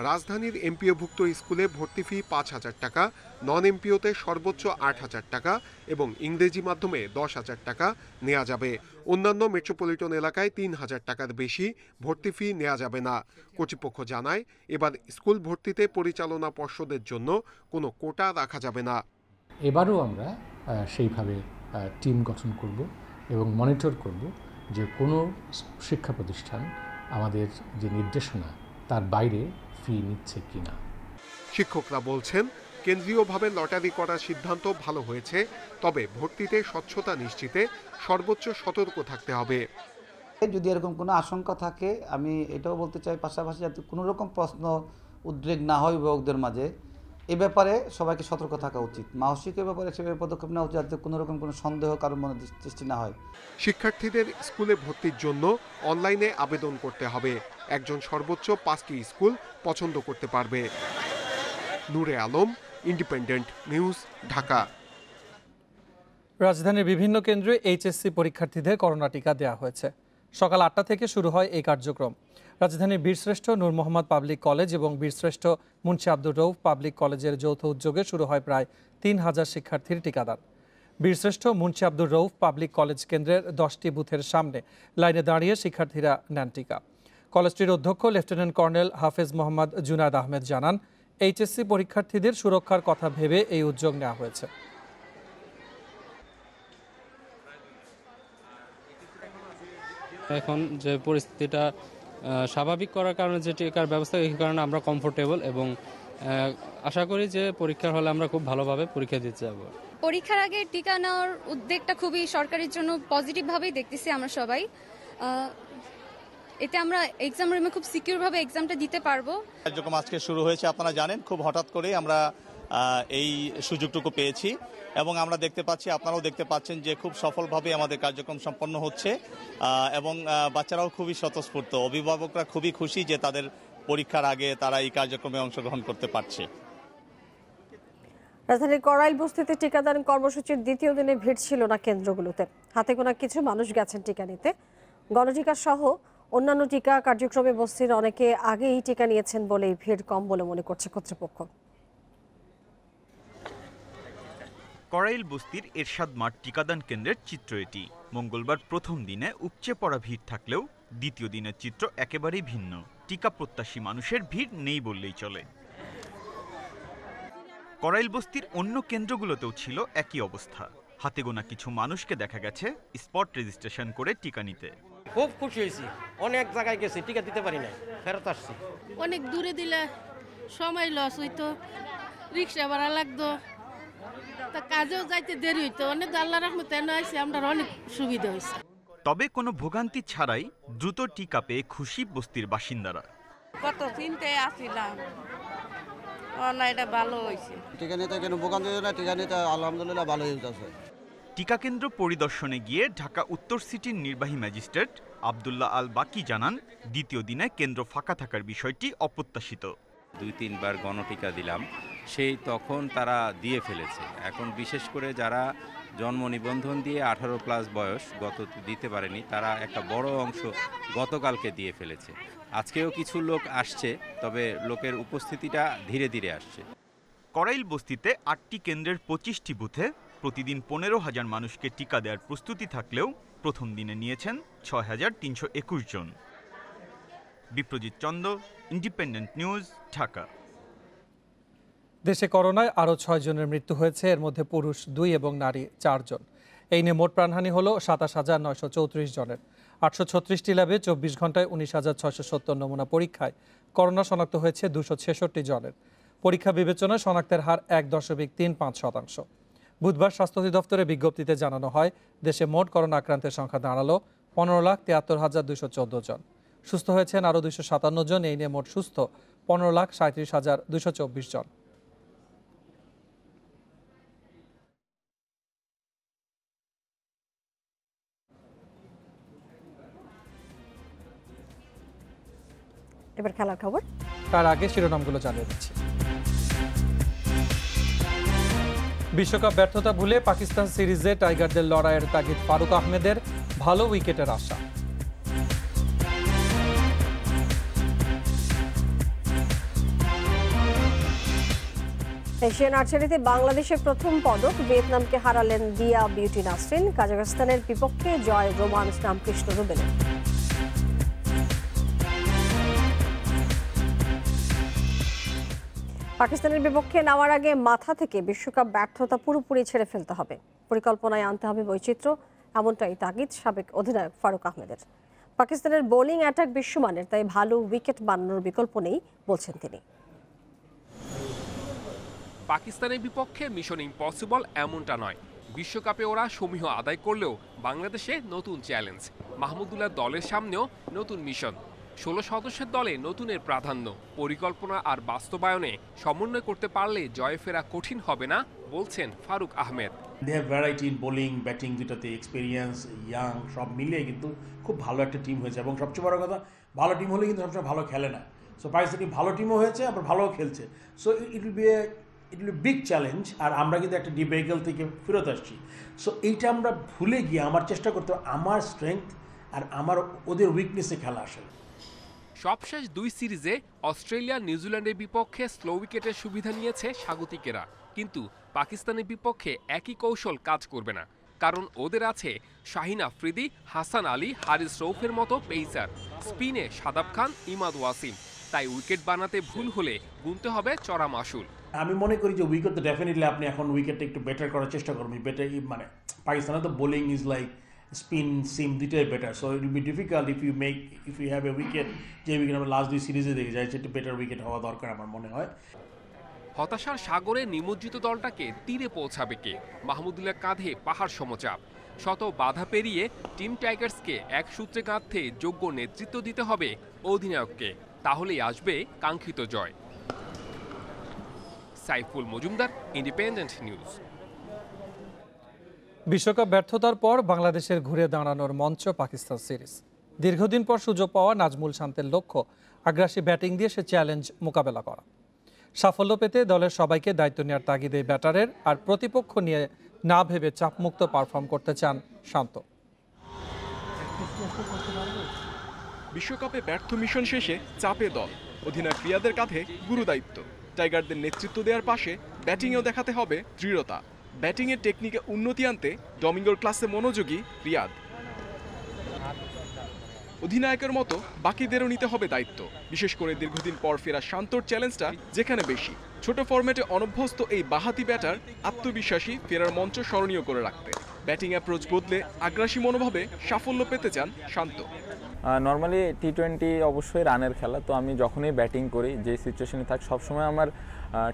রাজধানীর এমপিওভুক্ত স্কুলে ভর্তি ফি 5,000 টাকা, নন এমপিওতে সর্বোচ্চ 8,000 টাকা এবং ইংরেজি মাধ্যমে 10,000 টাকা নেওয়া যাবে। অন্যান্য মেট্রোপলিটন এলাকায় 3,000 টাকার বেশি ভর্তি ফি নেওয়া যাবে না। কর্তৃপক্ষ জানায়, এবার স্কুল ভর্তিতে পরিচালনা পর্ষদের জন্য কোনো কোটা রাখা যাবে না। এবারও আমরা সেইভাবে টিম গঠন করব এবং মনিটর করব যে কোনো শিক্ষা প্রতিষ্ঠান আমাদের যে নির্দেশনা তার বাইরে ফি নিচ্ছে কিনা। শিক্ষকরা বলছেন, কেন্দ্রীয়ভাবে লটারি করার সিদ্ধান্ত ভালো হয়েছে, তবে ভর্তিতে স্বচ্ছতা নিশ্চিতে সর্বোচ্চ সতর্ক থাকতে হবে। যদি এরকম কোনো আশঙ্কা থাকে, আমি এটাও বলতে চাই পাশাপাশি যাতে কোনো রকম প্রশ্ন উদ্রেক না হয় অভিভাবকদের মাঝে, এ ব্যাপারে সবাইকে সতর্ক থাকা উচিত। মানসিকের ব্যাপারে সেভাবে পদক্ষেপ নেওয়া উচিত যাতে কোনো রকম কোনো সন্দেহ কারোর মনে সৃষ্টি না হয়। শিক্ষার্থীদের স্কুলে ভর্তির জন্য অনলাইনে আবেদন করতে হবে। একজন সর্বোচ্চ 5টি স্কুল পছন্দ করতে পারবে। নূরে আলম, ইন্ডিপেন্ডেন্ট নিউজ, ঢাকা। রাজধানীর বিভিন্ন কেন্দ্রে এইচএসসি পরীক্ষার্থীদের করোনা টিকা দেওয়া হয়েছে। সকাল 8টা থেকে শুরু হয় এই কার্যক্রম। রাজধানীর বীরশ্রেষ্ঠ নূর মোহাম্মদ পাবলিক কলেজ এবং বীরশ্রেষ্ঠ মুন্সি আব্দুর রউফ পাবলিক কলেজের যৌথ উদ্যোগে শুরু হয় প্রায় 3000 শিক্ষার্থীর টিকাদান। বীরশ্রেষ্ঠ মুন্সি আব্দুর রউফ পাবলিক কলেজ কেন্দ্রের 10টি বুথের সামনে লাইনে দাঁড়িয়ে শিক্ষার্থীরা নেন টিকা। কলেজটির অধ্যক্ষ লেফটেন্যান্ট কর্নেল হাফেজ মোহাম্মদ জুনায়েদ আহমেদ জানান, এইচএসসি পরীক্ষার্থীদের সুরক্ষার কথা ভেবে এই উদ্যোগ নেওয়া হয়েছে। এখন যে পরিস্থিতিটা স্বাভাবিক করার কারণে যে টিকার ব্যবস্থা, এই কারণে আমরা কমফোর্টেবল এবং আশা করি যে পরীক্ষার হলে আমরা খুব ভালোভাবে পরীক্ষা দিতে যাব। পরীক্ষার আগে টিকা নেওয়ার উদ্যোগটা খুবই সরকারের জন্য পজিটিভভাবেই দেখতেছি আমরা সবাই। এতে আমরা এক্সাম রুমে খুব সিকিউরভাবে এক্সামটা দিতে পারবো। কার্যক্রম আজকে শুরু হয়েছে, আপনারা জানেন খুব হঠাৎ করেই আমরা এই সুযোগটুকু পেয়েছি এবং আমরা দেখতে পাচ্ছি, আপনারাও দেখতে পাচ্ছেন যে খুব সফলভাবে আমাদের কার্যক্রম সম্পন্ন হচ্ছে এবং বাচ্চারাও খুবই স্বতঃস্ফূর্ত। অভিভাবকরা খুবই খুশি যে তাদের পরীক্ষার আগে তারা এই কার্যক্রমে অংশগ্রহণ করতে পারছে। রাজধানীর করাইল বস্তিতে টিকাদান কর্মসূচির দ্বিতীয় দিনে ভিড় ছিল না কেন্দ্রগুলোতে। হাতে গোনা কিছু মানুষ গেছেন টিকা নিতে। গণটিকা সহ অন্যান্য টিকা কার্যক্রমে বস্তির অনেকে আগেই টিকা নিয়েছেন বলেই ভিড় কম বলে মনে করছে কর্তৃপক্ষ। করাইল বস্তির এরশাদ মাঠ টিকাদান কেন্দ্রের চিত্র এটি। মঙ্গলবার প্রথম দিনে উপচে পড়া ভিড় থাকলেও দ্বিতীয় দিনের চিত্র একেবারেই ভিন্ন। টিকা প্রত্যাশী মানুষের ভিড় নেই বললেই চলে। করাইল বস্তির অন্য কেন্দ্রগুলোতেও ছিল একই অবস্থা। হাতে গোনা কিছু মানুষকে দেখা গেছে স্পট রেজিস্ট্রেশন করে টিকা নিতে। খুব খুশি হয়েছি, অনেক জায়গায় গেছি, টিকা দিতে পারি না, ফেরত আসছি। অনেক দূরে দিলে সময় লস হইতো, রিক্সা ভাড়া লাগতো, তা কাজেও যাইতে দেরি হইতো। অনেক আল্লাহ রহমতে আইসি, আমরা অনেক সুবিধা হয়েছে। তবে কোনো ভোগান্তি ছাড়াই দ্রুত টিকা পেয়ে খুশি বস্তির বাসিন্দারা। কত চিন্তায় আসছিলাম, না এটা ভালো হয়েছে। টিকা নিতে কোনো ভোগান্তি না, টিকা নিতে আলহামদুলিল্লাহ ভালো হয়ে যাচ্ছে। টিকা কেন্দ্র পরিদর্শনে গিয়ে ঢাকা উত্তর সিটির নির্বাহী ম্যাজিস্ট্রেট আব্দুল্লাহ আল বাকি জানান, দ্বিতীয় দিনে কেন্দ্র ফাঁকা থাকার বিষয়টি অপ্রত্যাশিত। 2-3 বার গণটিকা দিলাম, সেই তখন তারা দিয়ে ফেলেছে। এখন বিশেষ করে যারা জন্ম নিবন্ধন দিয়ে 18+ বয়স গত দিতে পারেনি, তারা একটা বড় অংশ গতকালকে দিয়ে ফেলেছে। আজকেও কিছু লোক আসছে, তবে লোকের উপস্থিতিটা ধীরে ধীরে আসছে। করাইল বস্তিতে 8টি কেন্দ্রের 25টি বুথে প্রতিদিন 15,000 মানুষকে টিকা দেওয়ার প্রস্তুতি থাকলেও প্রথম দিনে নিয়েছেন 6,321 জন। Biprajit Chanda, Independent News, Dhaka. দেশে করোনায় আরও 6 জনের মৃত্যু হয়েছে, এর মধ্যে পুরুষ 2 এবং নারী 4 জন। এই নিয়ে মোট প্রাণহানি হল 27,934 জনের। 836টি ল্যাবে 24 ঘন্টায় 19,670 নমুনা পরীক্ষায় করোনা শনাক্ত হয়েছে 266 জনের। পরীক্ষা বিবেচনায় শনাক্তের হার 1.35%। বুধবার স্বাস্থ্য অধিদপ্তরের বিজ্ঞপ্তিতে জানানো হয়, দেশে মোট করোনা আক্রান্তের সংখ্যা দাঁড়ালো 15,73,214 জন। সুস্থ হয়েছেন আরও 257 জন। এই নিয়ে মোট সুস্থ 15,37,224 জন। এবার খেলার খবর। তার আগে শিরোনামগুলো জানিয়ে দিচ্ছি। বিশ্বকাপ ব্যর্থতা ভুলে পাকিস্তান সিরিজে টাইগারদের লড়াইয়ের তাগিদ ফারুক আহমেদের, ভালো উইকেটের আশা। এশিয়ান আর্চারিতে বাংলাদেশের প্রথম পদক, ভিয়েতনামকে হারালেন দিয়া বিউটি নাসরিন। কাজাখস্তানের বিপক্ষে জয় রোমান্স রামকৃষ্ণ রুবেলের। পাকিস্তানের বিপক্ষে নেওয়ার আগে মাথা থেকে বিশ্বকাপ ব্যর্থতা পুরোপুরি ছেড়ে ফেলতে হবে, পরিকল্পনায় আনতে হবে বৈচিত্র্য, এমনটাই তাগিদ সাবেক অধিনায়ক ফারুক আহমেদের। পাকিস্তানের বোলিং অ্যাটাক বিশ্বমানের, তাই ভালো উইকেট বানানোর বিকল্প নেই বলছেন তিনি। পাকিস্তানের বিপক্ষে মিশন ইম্পসিবল এমনটা নয়, বিশ্বকাপে ওরা সমীহ আদায় করলেও বাংলাদেশে নতুন চ্যালেঞ্জ। মাহমুদুল্লাহ দলের সামনেও নতুন মিশন। 16 সদস্যের দলে নতুনের প্রাধান্য, পরিকল্পনা আর বাস্তবায়নে সমন্বয় করতে পারলে জয় ফেরা কঠিন হবে না বলছেন Faruk Ahmed. They have variety in bowling, batting, দুটাতে এক্সপিরিয়েন্স, ইয়াং, সব মিলিয়ে কিন্তু খুব ভালো একটা টিম হয়েছে। এবং সবচেয়ে বড় কথা, ভালো টিম হলে কিন্তু সবসময় ভালো খেলে না। সো পাকিস্তানি ভালো টিমও হয়েছে, আবার ভালোও খেলছে। So it will be big challenge. আর আমরা কিন্তু একটা ডিবেগল থেকে ফেরত আসছি। সো এইটা আমরা ভুলে গিয়ে আমার চেষ্টা করতে হবে আমার স্ট্রেংথ আর আমার ওদের উইকনেসে খেলা আসে। সবশেষ 2 সিরিজে অস্ট্রেলিয়া, নিউজিল্যান্ডের বিপক্ষে স্লো উইকেটের সুবিধা নিয়েছে স্বাগতিকেরা, কিন্তু পাকিস্তানের বিপক্ষে একই কৌশল কাজ করবে না, কারণ ওদের আছে শাহিন আফ্রিদি, হাসান আলী, হারিস রৌফের মতো পেসার, স্পিনে শাদাব খান, ইমাদ ওয়াসিম। তাই উইকেট বানাতে ভুল হলে গুনতে হবে চড়া মাশুল। আমি মনে করি যে উইকেট তো ডেফিনেটলি আপনি এখন উইকেটটা একটু বেটার করার চেষ্টা করবেন। বেটার মানে পাকিস্তানের তো bowling is like spin seam দুইটাই better. So it will be difficult if you have a wicket, যে উইকেট আমরা লাস্ট 2 সিরিজে দেখে যাই, সেটা বেটার উইকেট হওয়া দরকার আমার মনে হয়। হতাশার সাগরে নিমজ্জিত দলটাকে তীরে পৌঁছাবে কে? মাহমুদুল্লাহ কাঁধে পাহাড় সমচাপ। শত বাধা পেরিয়ে টিম টাইগার্সকে এক সূত্রে গাঁথতে যোগ্য নেতৃত্ব দিতে হবে অধিনায়ককে, তাহলেই আসবে কাঙ্ক্ষিত জয়। Saiful Majumder, Independent News. বিশ্বকাপ ব্যর্থতার পর বাংলাদেশের ঘুরে দাঁড়ানোর মঞ্চ পাকিস্তান সিরিজ। দীর্ঘদিন পর সুযোগ পাওয়া নাজমুল শান্তের লক্ষ্য আগ্রাসী ব্যাটিং দিয়ে সে চ্যালেঞ্জ মোকাবেলা করা। সাফল্য পেতে দলের সবাইকে দায়িত্ব নেওয়ার তাগিদে ব্যাটারের, আর প্রতিপক্ষ নিয়ে না ভেবে চাপমুক্ত পারফর্ম করতে চান শান্ত। বিশ্বকাপে ব্যর্থ মিশন শেষে চাপে দল, অধিনায়ক রিয়াদের কাঁধে গুরু দায়িত্ব। টাইগারদের নেতৃত্ব দেওয়ার পাশে ব্যাটিংয়েও দেখাতে হবে দৃঢ়তা। ব্যাটিংয়ের টেকনিকে উন্নতি আনতে ডমিঙ্গোর ক্লাসে মনোযোগী রিয়াদ। অধিনায়কের মতো বাকিদেরও নিতে হবে দায়িত্ব, বিশেষ করে দীর্ঘদিন পর ফেরা শান্তর চ্যালেঞ্জটা যেখানে বেশি। ছোট ফরম্যাটে অনভ্যস্ত এই বাহাতি ব্যাটার আত্মবিশ্বাসী ফেরার মঞ্চ স্মরণীয় করে রাখতে ব্যাটিং অ্যাপ্রোচ বদলে আগ্রাসী মনোভাবে সাফল্য পেতে চান শান্ত। নর্মালি টি-20 অবশ্যই রানের খেলা, তো আমি যখনই ব্যাটিং করি, যে সিচুয়েশনে থাকি, সবসময় আমার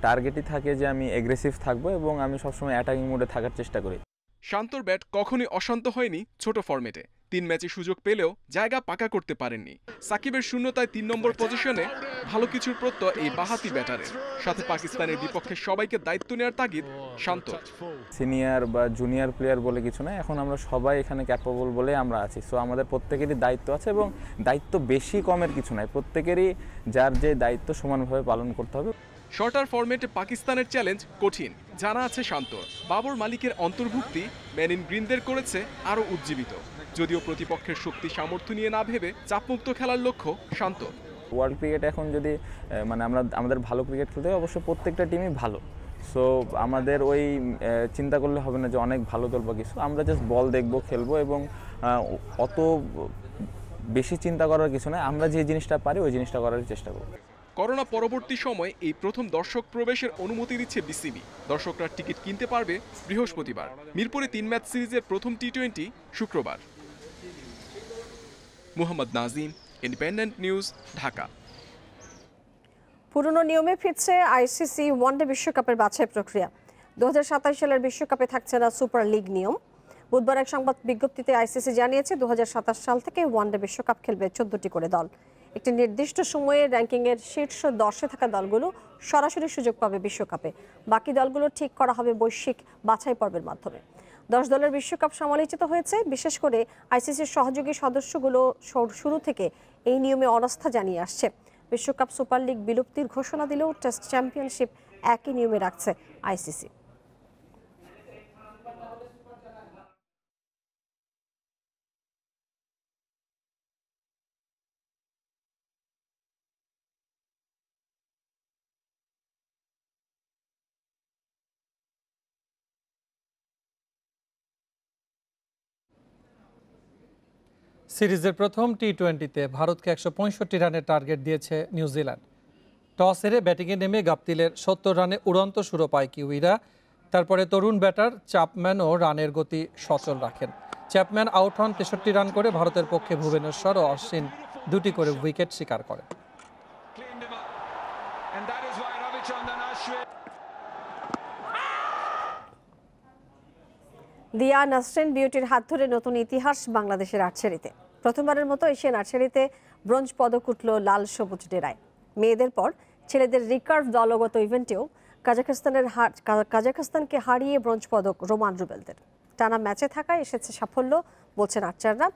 টার্গেটই থাকে যে আমি এগ্রেসিভ থাকবো এবং আমি সবসময় অ্যাটাকিং মোডে থাকার চেষ্টা করি। শান্তর ব্যাট কখনোই অশান্ত হয়নি ছোট ফরম্যাটে। 3 ম্যাচে সুযোগ পেলেও জায়গা পাকা করতে পারেননি। সাকিবের শূন্যতায় 3 নম্বর পজিশনে ভালো কিছুর প্রত্যয় এই বাঁহাতি ব্যাটারের। সাথে পাকিস্তানের বিপক্ষে সবাইকে দায়িত্ব নেওয়ার তাগিদ শান্ত। সিনিয়র বা জুনিয়র প্লেয়ার বলে কিছু না, এখন আমরা সবাই এখানে ক্যাপেবল বলে আমরা আছি। সো আমাদের প্রত্যেকেরই দায়িত্ব আছে এবং দায়িত্ব বেশি কমের কিছু নাই, প্রত্যেকেরই যার যে দায়িত্ব সমানভাবে পালন করতে হবে। শর্টার ফরম্যাটে পাকিস্তানের চ্যালেঞ্জ কঠিন জানা আছে শান্তর। বাবর মালিকের অন্তর্ভুক্তি ম্যান ইন গ্রিনদের করেছে আরও উজ্জীবিত। যদিও প্রতিপক্ষের শক্তি সামর্থ্য নিয়ে না ভেবে চাপমুক্ত খেলার লক্ষ্য শান্ত। ওয়ার্ল্ড ক্রিকেট এখন যদি মানে আমাদের ভালো ক্রিকেট খেলতে হবে, অবশ্য প্রত্যেকটা টিমই ভালো। সো আমাদের ওই চিন্তা করলে হবে না যে অনেক ভালো দল বা কিছু, আমরা জাস্ট বল দেখবো, খেলবো এবং অত বেশি চিন্তা করার কিছু নয়। আমরা যে জিনিসটা পারি ওই জিনিসটা করার চেষ্টা করব। করোনা পরবর্তী সময়ে এই প্রথম দর্শক প্রবেশের অনুমতি দিচ্ছে বিসিবি। দর্শকরা টিকিট কিনতে পারবে বৃহস্পতিবার। মিরপুরে 3 ম্যাচ সিরিজের প্রথম টি20 শুক্রবার। Mohammad Nazim, independent News, Dhaka. পুরনো নিয়মে ফিরছে আইসিসি ওয়ানডে বিশ্বকাপের বাছাই প্রক্রিয়া। 2027 সালের বিশ্বকাপে থাকছে না সুপার লিগ নিয়ম। বুধবার এক সংবাদ বিজ্ঞপ্তিতে আইসিসি জানিয়েছে 2027 সাল থেকে ওয়ানডে বিশ্বকাপ খেলবে 14টি করে দল। একটি নির্দিষ্ট সময়ে র্যাঙ্কিংয়ের শীর্ষ 10-এ থাকা দলগুলো সরাসরি সুযোগ পাবে বিশ্বকাপে। বাকি দলগুলো ঠিক করা হবে বৈশ্বিক বাছাই পর্বের মাধ্যমে। 10 দলের বিশ্বকাপ সমালোচিত হয়েছে, বিশেষ করে আইসিসির সহযোগী সদস্যগুলো শুরু থেকে এই নিয়মে অনাস্থা জানিয়ে আসছে। বিশ্বকাপ সুপার লিগ বিলুপ্তির ঘোষণা দিলেও টেস্ট চ্যাম্পিয়নশিপ একই নিয়মে রাখছে আইসিসি। সিরিজের প্রথম টি20তে ভারতকে 165 রানের টার্গেট দিয়েছে নিউজিল্যান্ড। টস হেরে ব্যাটিংয়ে নেমে গাপতিলের 70 রানে উড়ন্ত শুরু পায় কিউইরা। তারপরে তরুণ ব্যাটার চ্যাপম্যানও রানের গতি সচল রাখেন। চ্যাপম্যান আউট হন 63 রান করে। ভারতের পক্ষে ভুবনেশ্বর ও অশ্বিন 2টি করে উইকেট শিকার করেন। দিয়া নাসরিন বিউটির হাত ধরে নতুন ইতিহাস বাংলাদেশের আর্চারিতে। প্রথমবারের মতো এশিয়ান আর্চারিতে ব্রোঞ্জ পদক উঠল লাল সবুজ ডেরায়। মেয়েদের পর ছেলেদের রিকার্ভ দলগত ইভেন্টেও কাজাখস্তানকে হারিয়ে ব্রোঞ্জ পদক রোমান রুবেলদের। টানা ম্যাচে থাকায় এসেছে সাফল্য, বলছেন আর্চাররা।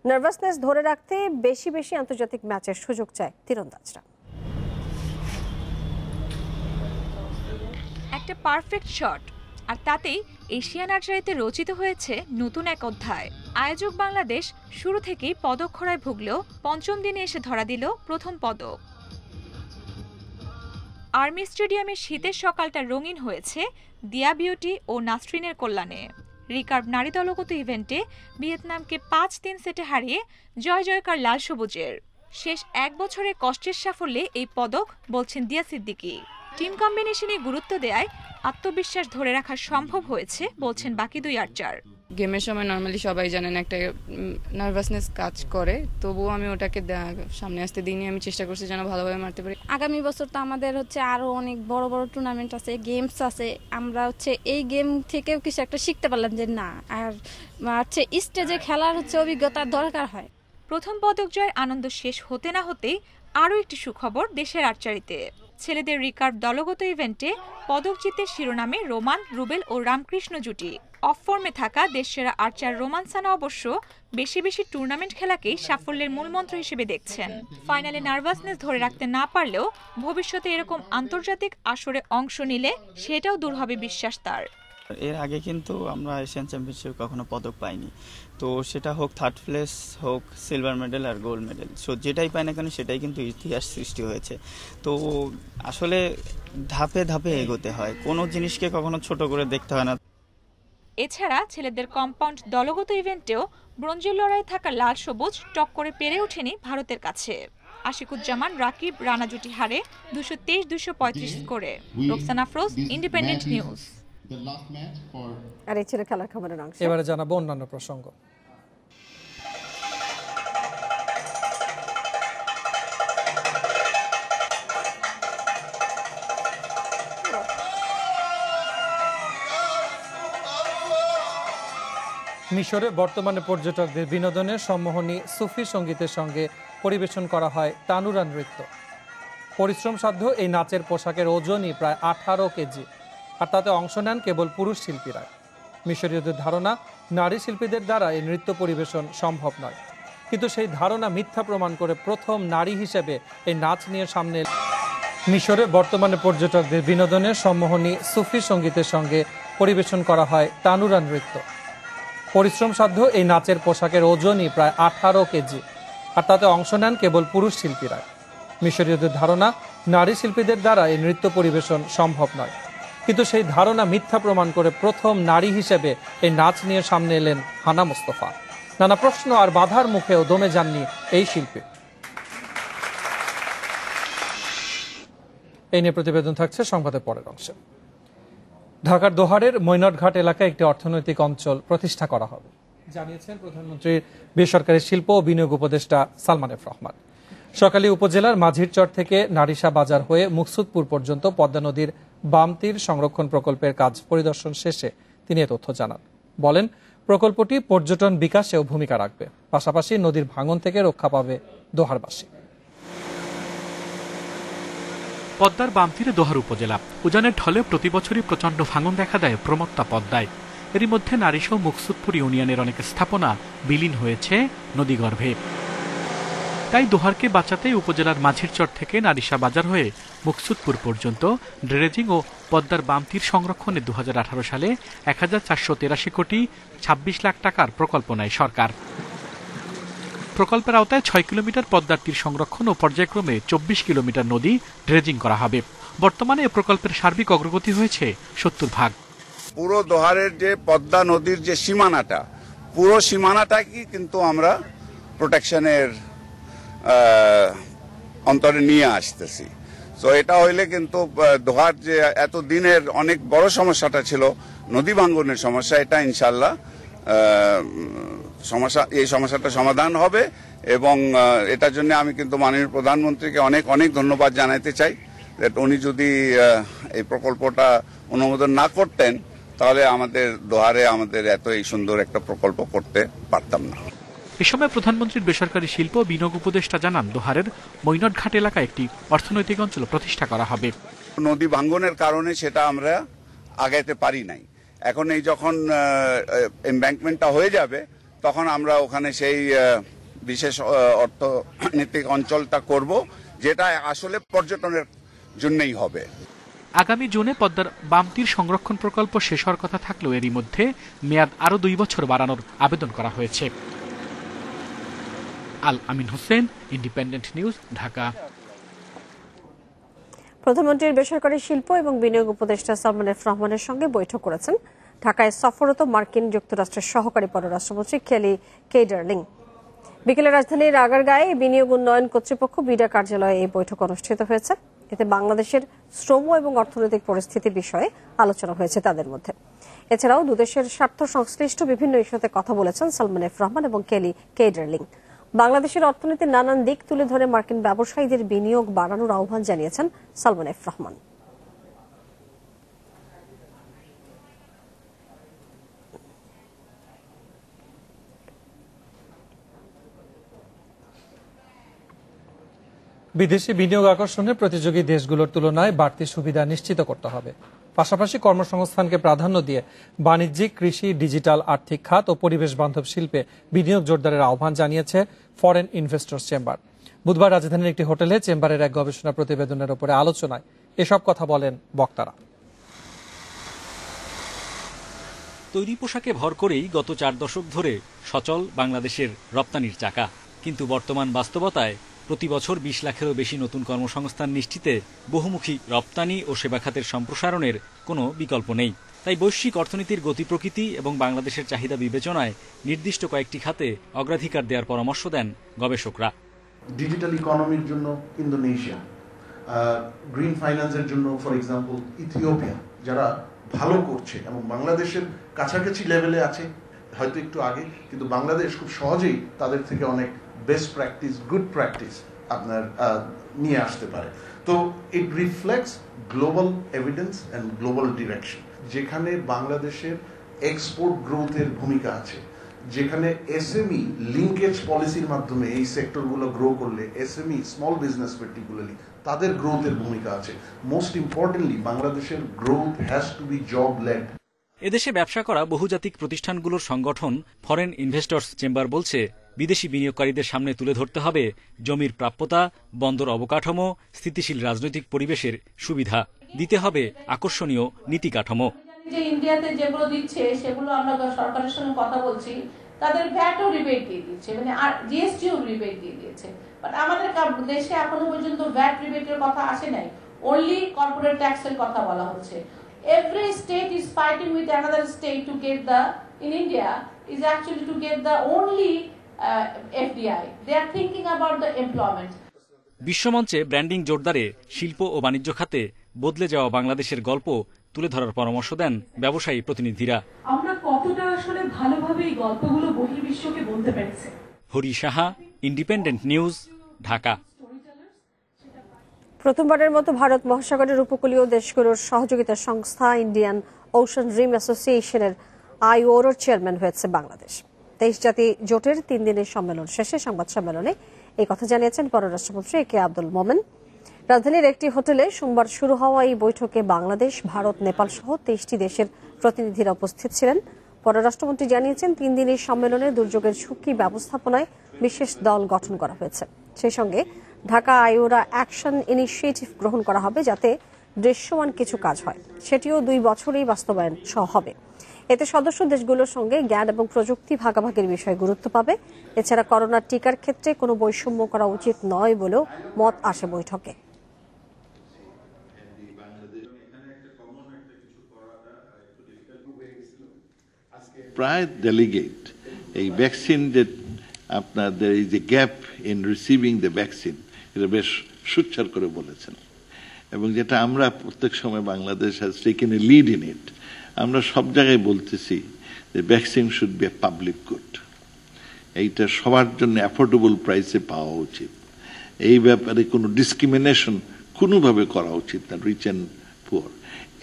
নার্ভাসনেস ধরে রাখতে বেশি বেশি আন্তর্জাতিক ম্যাচের সুযোগ চায় তীরন্দাজরা। একটা পারফেক্ট শট, আর তাতেই এশিয়ান আর্চারিতে রচিত হয়েছে নতুন এক অধ্যায়। আয়োজক বাংলাদেশ শুরু থেকেই পদক খরায় ভুগলেও পঞ্চম দিনে এসে ধরা দিল প্রথম পদক। আর্মি স্টেডিয়ামের শীতের সকালটা রঙিন হয়েছে দিয়া বিউটি ও নাসরিনের কল্যাণে। রিকার্ভ নারী দলগত ইভেন্টে ভিয়েতনামকে 5-3 সেটে হারিয়ে জয় জয়কার লাল সবুজের। শেষ এক বছরে কষ্টের সাফল্যে এই পদক, বলছেন দিয়া সিদ্দিকী। টিম কম্বিনেশনে গুরুত্ব দেয় আত্মবিশ্বাস ধরে রাখা সম্ভব হয়েছে, বলছেন বাকি দুই আর্চার। গেমের সময় নর্মালি সবাই জানেন একটা নার্ভাসনেস কাজ করে, তবুও আমি ওটাকে সামনে আসতে দিইনি। আমি চেষ্টা করছি যেন ভালোভাবে মারতে পারি। আগামী বছর তো আমাদের আরো অনেক বড় বড় টুর্নামেন্ট আছে, গেমস আছে। আমরা এই গেম থেকেও কিছু একটা শিখতে পারলাম যে না, আর স্টেজে খেলার অভিজ্ঞতার দরকার হয়। প্রথম পদক জয়ের আনন্দ শেষ হতে না হতেই আরও একটি সুখবর দেশের আর্চারিতে। ছেলেদের রিকার্ভ দলগত ইভেন্টে পদক জিতে শিরোনামে রোমান, রুবেল ও রামকৃষ্ণ জুটি। অফ ফর্মে থাকা দেশসেরা আর্চার রোমান সানা অবশ্য বেশি বেশি টুর্নামেন্ট খেলাকেই সাফল্যের মূলমন্ত্র হিসেবে দেখছেন। ফাইনালে নার্ভাসনেস ধরে রাখতে না পারলেও ভবিষ্যতে এরকম আন্তর্জাতিক আসরে অংশ নিলে সেটাও দূর হবে বিশ্বাস তার। এর আগে কিন্তু আমরা এশিয়ান চ্যাম্পিয়নশিপ কখনো পদক পাইনি, তো সেটা হোক থার্ড প্লেস, হোক সিলভার মেডেল আর গোল্ড মেডেল, সো যেটাই পাই না কেন সেটাই কিন্তু ইতিহাস সৃষ্টি হয়েছে। তো আসলে ধাপে ধাপে এগোতে হয়, কোনো জিনিসকে কখনো ছোট করে দেখতে হয় না। এছাড়া ছেলেদের কম্পাউন্ড দলগত ইভেন্টেও ব্রোঞ্জের লড়াই থাকা লাল সবুজ টক্করে পেরে ওঠেনি ভারতের কাছে। আশিকুজ্জামান রাকিব রানা জুটি হারে 223-235 স্কোরে। Roksana Afroz, Independent News. আর এই ছিল খেলার খবরের অংশ। এবারে জানাবো অন্যান্য প্রসঙ্গ। মিশরে বর্তমানে পর্যটকদের বিনোদনের সম্মোহনী সুফি সঙ্গীতের সঙ্গে পরিবেশন করা হয় তানুরা নৃত্য। পরিশ্রম সাধ্য এই নাচের পোশাকের ওজনই প্রায় 18 কেজি, আর তাতে অংশ নেন কেবল পুরুষ শিল্পীরা। মিশরীয়দের ধারণা নারী শিল্পীদের দ্বারা এই নৃত্য পরিবেশন সম্ভব নয়, কিন্তু সেই ধারণা মিথ্যা প্রমাণ করে প্রথম নারী হিসেবে এই নাচ নিয়ে সামনে মিশরে বর্তমানে পর্যটকদের বিনোদনের সম্মোহনী সুফি সঙ্গীতের সঙ্গে পরিবেশন করা হয় তানুরা নৃত্য। পরিশ্রম সাধ্য এই নাচের পোশাকের ওজনই প্রায় 18 কেজি, আর তাতে অংশ নেন কেবল পুরুষ শিল্পীরা। মিশরীয়দের ধারণা নারী শিল্পীদের দ্বারা এই নৃত্য পরিবেশন সম্ভব নয়, কিন্তু সেই ধারণা মিথ্যা প্রমাণ করে প্রথম নারী হিসেবে এই নাচ নিয়ে সামনে এলেন হানা মোস্তফা। নানা প্রশ্ন আর বাধার মুখেও দমে যাননি এই শিল্পী। এই নিয়ে প্রতিবেদন থাকছে সংবাদের পরের অংশে। ঢাকার দোহারের মৈনটঘাট এলাকায় একটি অর্থনৈতিক অঞ্চল প্রতিষ্ঠা করা হবে জানিয়েছেন প্রধানমন্ত্রীর বেসরকারি শিল্প ও বিনিয়োগ উপদেষ্টা সালমান এফ রহমান। সকালে উপজেলার মাঝিরচর থেকে নারিশা বাজার হয়ে মুকসুদপুর পর্যন্ত পদ্মা নদীর বাম তীর সংরক্ষণ প্রকল্পের কাজ পরিদর্শন শেষে তিনি এ তথ্য জানান। বলেন, প্রকল্পটি পর্যটন বিকাশেও ভূমিকা রাখবে, পাশাপাশি নদীর ভাঙন থেকে রক্ষা পাবে দোহারবাসী। পদ্মার বাম তীরে দোহার উপজেলা। উজানের ঢলে প্রতি বছরই প্রচণ্ড ভাঙন দেখা দেয় প্রমত্তা পদ্মায়। এরই মধ্যে নারিশা ও মুকসুদপুর ইউনিয়নের অনেক স্থাপনা বিলীন হয়েছে নদীগর্ভে। তাই দোহারকে বাঁচাতে উপজেলার মাঝিরচর থেকে নারিশা বাজার হয়ে মুকসুদপুর পর্যন্ত ড্রেজিং ও পদ্মার বাম তীর সংরক্ষণে 2018 সালে 1483 কোটি 26 লাখ টাকার প্রকল্প নেয় সরকার। প্রকল্পের আওতায় 6 কিলোমিটার পদ্মার তীর সংরক্ষণ ও পর্যায়ক্রমে 24 কিলোমিটার নদী ড্রেজিং করা হবে। বর্তমানে এ প্রকল্পের সার্বিক অগ্রগতি হয়েছে 70%। পুরো দোহারের যে পদ্মা নদীর যে সীমানাটা, পুরো সীমানাটাকে কিন্তু আমরা প্রোটেকশনের অন্তরে নিয়ে আসতেছি। তো এটা হইলে কিন্তু দোহার যে এত দিনের অনেক বড় সমস্যাটা ছিল নদী ভাঙ্গনের সমস্যা, এটা ইনশাল্লাহ এই সমস্যাটা সমাধান হবে। এবং এটার জন্য আমি কিন্তু মাননীয় প্রধানমন্ত্রীকে অনেক অনেক ধন্যবাদ জানাতে চাই। উনি যদি এই প্রকল্পটা অনুমোদন না করতেন তাহলে আমাদের দোহারে আমাদের এত এই সুন্দর একটা প্রকল্প করতে পারতাম না। এ সময় প্রধানমন্ত্রীর বেসরকারি শিল্প ও বিনিয়োগ উপদেষ্টা জানান, দোহারের মৈনটঘাট এলাকায় একটি অর্থনৈতিক অঞ্চল প্রতিষ্ঠা করা হবে। নদী ভাঙ্গনের কারণে সেটা আমরা আগাইতে পারি নাই। এখন এই যখন এমব্যাঙ্কমেন্টটা হয়ে যাবে তখন আমরা ওখানে সেই বিশেষ অর্থনৈতিক অঞ্চলটা করব, যেটা আসলে পর্যটনের জন্যই হবে। আগামী জুনে পদ্মার বাম তীর সংরক্ষণ প্রকল্প শেষ হওয়ার কথা থাকলেও এরই মধ্যে মেয়াদ আরও 2 বছর বাড়ানোর আবেদন করা হয়েছে। আল আমিন হোসেন, ইন্ডিপেন্ডেন্ট নিউজ, ঢাকা। প্রধানমন্ত্রীর বেসরকারি শিল্প এবং বিনিয়োগ উপদেষ্টা সালমান এফ রহমানের সঙ্গে বৈঠক করেছেন ঢাকায় সফররত মার্কিন যুক্তরাষ্ট্রের সহকারী পররাষ্ট্রমন্ত্রী কেলি কেডারলিং। বিকেলে রাজধানীর আগারগাঁয়ে বিনিয়োগ উন্নয়ন কর্তৃপক্ষ বিডা কার্যালয়ে এই বৈঠক অনুষ্ঠিত হয়েছে। এতে বাংলাদেশের শ্রম এবং অর্থনৈতিক পরিস্থিতি বিষয়ে আলোচনা হয়েছে তাদের মধ্যে। এছাড়াও দুদেশের স্বার্থ সংশ্লিষ্ট বিভিন্ন ইস্যুতে কথা বলেছেন সালমান এফ রহমান এবং কেলি কেডারলিং। বাংলাদেশের অর্থনীতির নানান দিক তুলে ধরে মার্কিন ব্যবসায়ীদের বিনিয়োগ বাড়ানোর আহ্বান জানিয়েছেন সালমান এফ রহমান। বিদেশি বিনিয়োগ আকর্ষণে প্রতিযোগী দেশগুলোর তুলনায় বাড়তি সুবিধা নিশ্চিত করতে হবে। পাশাপাশি কর্মসংস্থানকে প্রাধান্য দিয়ে বাণিজ্যিক, কৃষি, ডিজিটাল, আর্থিক খাত ও পরিবেশ বান্ধব শিল্পে বিনিয়োগ জোরদারের আহ্বান জানিয়েছে ফরেন ইনভেস্টর্স চেম্বার। বুধবার রাজধানীর একটি হোটেলে চেম্বারের এক গবেষণা প্রতিবেদনের উপরে আলোচনায় এসব কথা বলেন বক্তারা। তৈরি পোশাকে ভর করেই গত 4 দশক ধরে সচল বাংলাদেশের রপ্তানির চাকা, কিন্তু বর্তমান বাস্তবতায় প্রতি বছর 20 লাখেরও বেশি নতুন কর্মসংস্থান নিশ্চিতে বহুমুখী রপ্তানি ও সেবা খাতের সম্প্রসারণের কোনো বিকল্প নেই। তাই বৈশ্বিক অর্থনীতির গতি প্রকৃতি এবং বাংলাদেশের চাহিদা বিবেচনায় নির্দিষ্ট কয়েকটি খাতে অগ্রাধিকার দেওয়ার পরামর্শ দেন গবেষকরা। ডিজিটাল ইকোনমির জন্য ইন্দোনেশিয়া, গ্রিন ফাইন্যান্সের জন্য ফর এক্সাম্পল ইথিওপিয়া, যারা ভালো করছে এবং বাংলাদেশের কাছাকাছি লেভেলে আছে, হয়তো একটু আগে, কিন্তু বাংলাদেশ খুব সহজেই তাদের থেকে অনেক বেস্ট প্র্যাকটিস, গুড প্র্যাকটিস আপনার নিয়ে আসতে পারে। তো ইট reflects global evidence and global direction, যেখানে বাংলাদেশের এক্সপোর্ট গ্রোথের ভূমিকা আছে, যেখানে এসএমই লিঙ্কেজ পলিসির মাধ্যমে এই সেক্টরগুলো গ্রো করলে এসএমই স্মল বিজনেস পার্টিকুলারলি তাদের গ্রোথের ভূমিকা আছে। মোস্ট ইম্পর্টেন্টলি বাংলাদেশের growth has to be job led. এদেশে ব্যবসা করা বহুজাতিক প্রতিষ্ঠানগুলোর সংগঠন ফরেন ইনভেস্টর্স চেম্বার বলছে, বিদেশি বিনিয়োগকারীদের সামনে তুলে ধরতে হবে জমির প্রাপ্যতা, বন্দর অবকাঠামো, স্থিতিশীল রাজনৈতিক পরিবেশের সুবিধা, দিতে হবে আকর্ষণীয় নীতি কাঠামো। যে ইন্ডিয়াতে যেগুলো দিচ্ছে সেগুলো আমরা সরকারের সঙ্গে কথা বলছি, তাদের ভ্যাটও রিবেট দিয়ে দিচ্ছে, মানে জিএসটিও রিবেট দিয়ে দিয়েছে। বাট আমাদের দেশে এখনো পর্যন্ত ভ্যাট রিবেটের কথা আসে নাই, অনলি কর্পোরেট ট্যাক্সের কথা বলা হচ্ছে। Every state is fighting with another state to get in India is actually to get the only FDI. They are thinking about the employment. বিশ্বমঞ্চে ব্র্যান্ডিং জোরদারে শিল্প ও বাণিজ্য খাতে বদলে যাওয়া বাংলাদেশের গল্প তুলে ধরার পরামর্শ দেন ব্যবসায়ী প্রতিনিধিরা। আমরা কতটা আসলে ভালোভাবে এই গল্পগুলো বহির্বিশ্বকে বলতে পেরেছি। Hari Saha, independent News, Dhaka. প্রথমবারের মতো ভারত মহাসাগরের উপকূলীয় দেশগুলোর সহযোগিতা সংস্থা ইন্ডিয়ান ওশান রিম অ্যাসোসিয়েশনের IOROর চেয়ারম্যান হয়েছে বাংলাদেশ। 23 জাতি জোটের 3 দিনের সম্মেলন শেষে সংবাদ সম্মেলনে এই কথা জানিয়েছেন পররাষ্ট্রমন্ত্রী এ কে আব্দুল মোমেন। রাজধানীর একটি হোটেলে সোমবার শুরু হওয়া এই বৈঠকে বাংলাদেশ, ভারত, নেপাল সহ 23টি দেশের প্রতিনিধিরা উপস্থিত ছিলেন। পররাষ্ট্রমন্ত্রী জানিয়েছেন 3 দিনের সম্মেলনে দুর্যোগের ঝুঁকি ব্যবস্থাপনায় বিশেষ দল গঠন করা হয়েছে। সেই সঙ্গে ঢাকা IORA অ্যাকশন ইনিশিয়েটিভ গ্রহণ করা হবে, যাতে দৃশ্যমান কিছু কাজ হয়, সেটিও 2 বছরেই বাস্তবায়ন সহ হবে। এতে সদস্য দেশগুলোর সঙ্গে জ্ঞান এবং প্রযুক্তি ভাগাভাগির বিষয় গুরুত্ব পাবে। এছাড়া করোনার টিকার ক্ষেত্রে কোনো বৈষম্য করা উচিত নয় বলেও মত আসে বৈঠকে। প্রায় ডেলিগেট এই ভ্যাকসিন যে আপনার there is a gap in receiving the vaccine, এটা বেশ সুচ্চার করে বলেছেন, এবং যেটা আমরা প্রত্যেক সময় Bangladesh has taken a lead in it. আমরা সব জায়গায় বলতেছি যে vaccine should B a public good, এইটা সবার জন্য অ্যাফোর্ডেবল প্রাইসে পাওয়া উচিত। এই ব্যাপারে কোনো ডিসক্রিমিনেশন কোনোভাবে করা উচিত না, রিচ অ্যান্ড পুয়ার।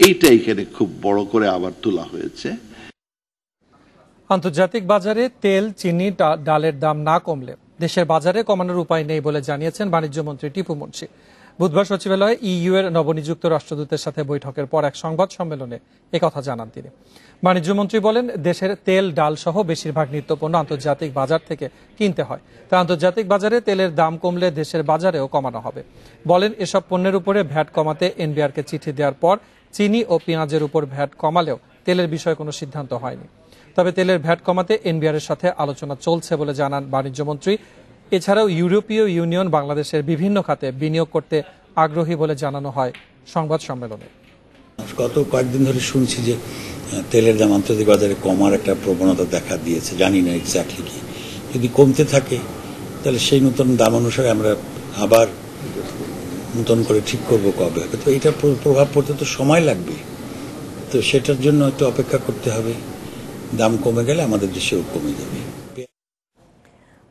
এইটা এখানে খুব বড় করে আবার তোলা হয়েছে। আন্তর্জাতিক বাজারে তেল, চিনি, ডালের দাম না কমলে দেশের বাজারে কমানোর উপায় নেই বলে জানিয়েছেন বাণিজ্য মন্ত্রী টিপু মুনশি। বুধবার সচিবালয়ে EU এর নবনিযুক্ত রাষ্ট্রদূতের সাথে বৈঠকের পর এক সংবাদ সম্মেলনে একথা জানান তিনি। বাণিজ্য মন্ত্রী বলেন, দেশের তেল, ডাল সহ বেশিরভাগ নিত্যপণ্য আন্তর্জাতিক বাজার থেকে কিনতে হয়, তাই আন্তর্জাতিক বাজারে তেলের দাম কমলে দেশের বাজারেও কমানো হবে। বলেন, এসব পণ্যের উপরে ভ্যাট কমাতে NBR-কে চিঠি দেওয়ার পর চিনি ও পেঁয়াজের উপর ভ্যাট কমালেও তেলের বিষয়ে কোনো সিদ্ধান্ত হয়নি। তবে তেলের ভ্যাট কমাতে NBR-এর সাথে আলোচনা চলছে বলে জানান বাণিজ্য মন্ত্রী। এছাড়াও ইউরোপীয় ইউনিয়ন বাংলাদেশের বিভিন্ন খাতে বিনিয়োগ করতে আগ্রহী বলে জানানো হয় সংবাদ সম্মেলনে। গত কয়েকদিন ধরে শুনছি যে তেলের দাম আন্তর্জাতিক বাজারে কমার একটা প্রবণতা দেখা দিয়েছে, জানি না এক্স্যাক্টলি কি। যদি কমতে থাকে তাহলে সেই নতুন দাম অনুসারে আমরা আবার নতুন করে ঠিক করব কবে হবে। তো এটা প্রভাব পড়তে তো সময় লাগবে, তো সেটার জন্য একটু অপেক্ষা করতে হবে। দাম কমে গেলে আমাদের দেশেও কমে যাবে।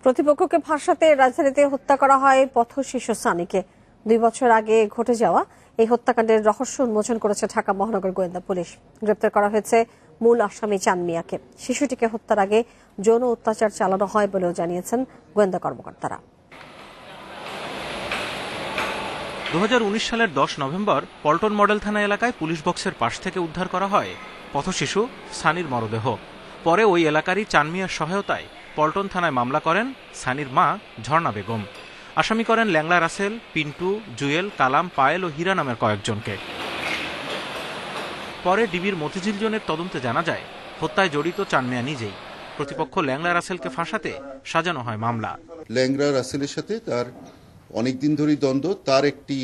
প্রতিপক্ষকে ফাঁসাতে রাজধানীতে হত্যা করা হয় পথ শিশু সানিকে। 2 বছর আগে ঘটে যাওয়া এই হত্যাকাণ্ডের রহস্য উন্মোচন করেছে ঢাকা মহানগর গোয়েন্দা পুলিশ। গ্রেপ্তার করা হয়েছে মূল আসামি চান মিয়াকে। শিশুটিকে হত্যার আগে যৌন অত্যাচার চালানো হয় বলেও জানিয়েছেন গোয়েন্দা কর্মকর্তারা। 2019 সালের 10 নভেম্বর পল্টন মডেল থানা এলাকায় পুলিশ বক্সের পাশ থেকে উদ্ধার করা হয় পথশিশু সানির মরদেহ। পরে ওই এলাকারই চান মিয়ার সহায়তায় পল্টন থানায় মামলা করেন সানির মা ঝর্ণা বেগম। আসামি করেন ল্যাংলা রাসেল, পিন্টু, জুয়েল, কালাম, পায়েল ও হীরা নামের কয়েকজনকে। পরে ডিবির মতিঝিল জোনের তদন্তে জানা যায় হত্যায় জড়িত চান মিয়া নিজেই। প্রতিপক্ষ ল্যাংলা রাসেলকে ফাঁসাতে সাজানো হয় মামলা। ল্যাংরা রাসেলের সাথে তার অনেকদিন ধরেই দ্বন্দ্ব। তার একটি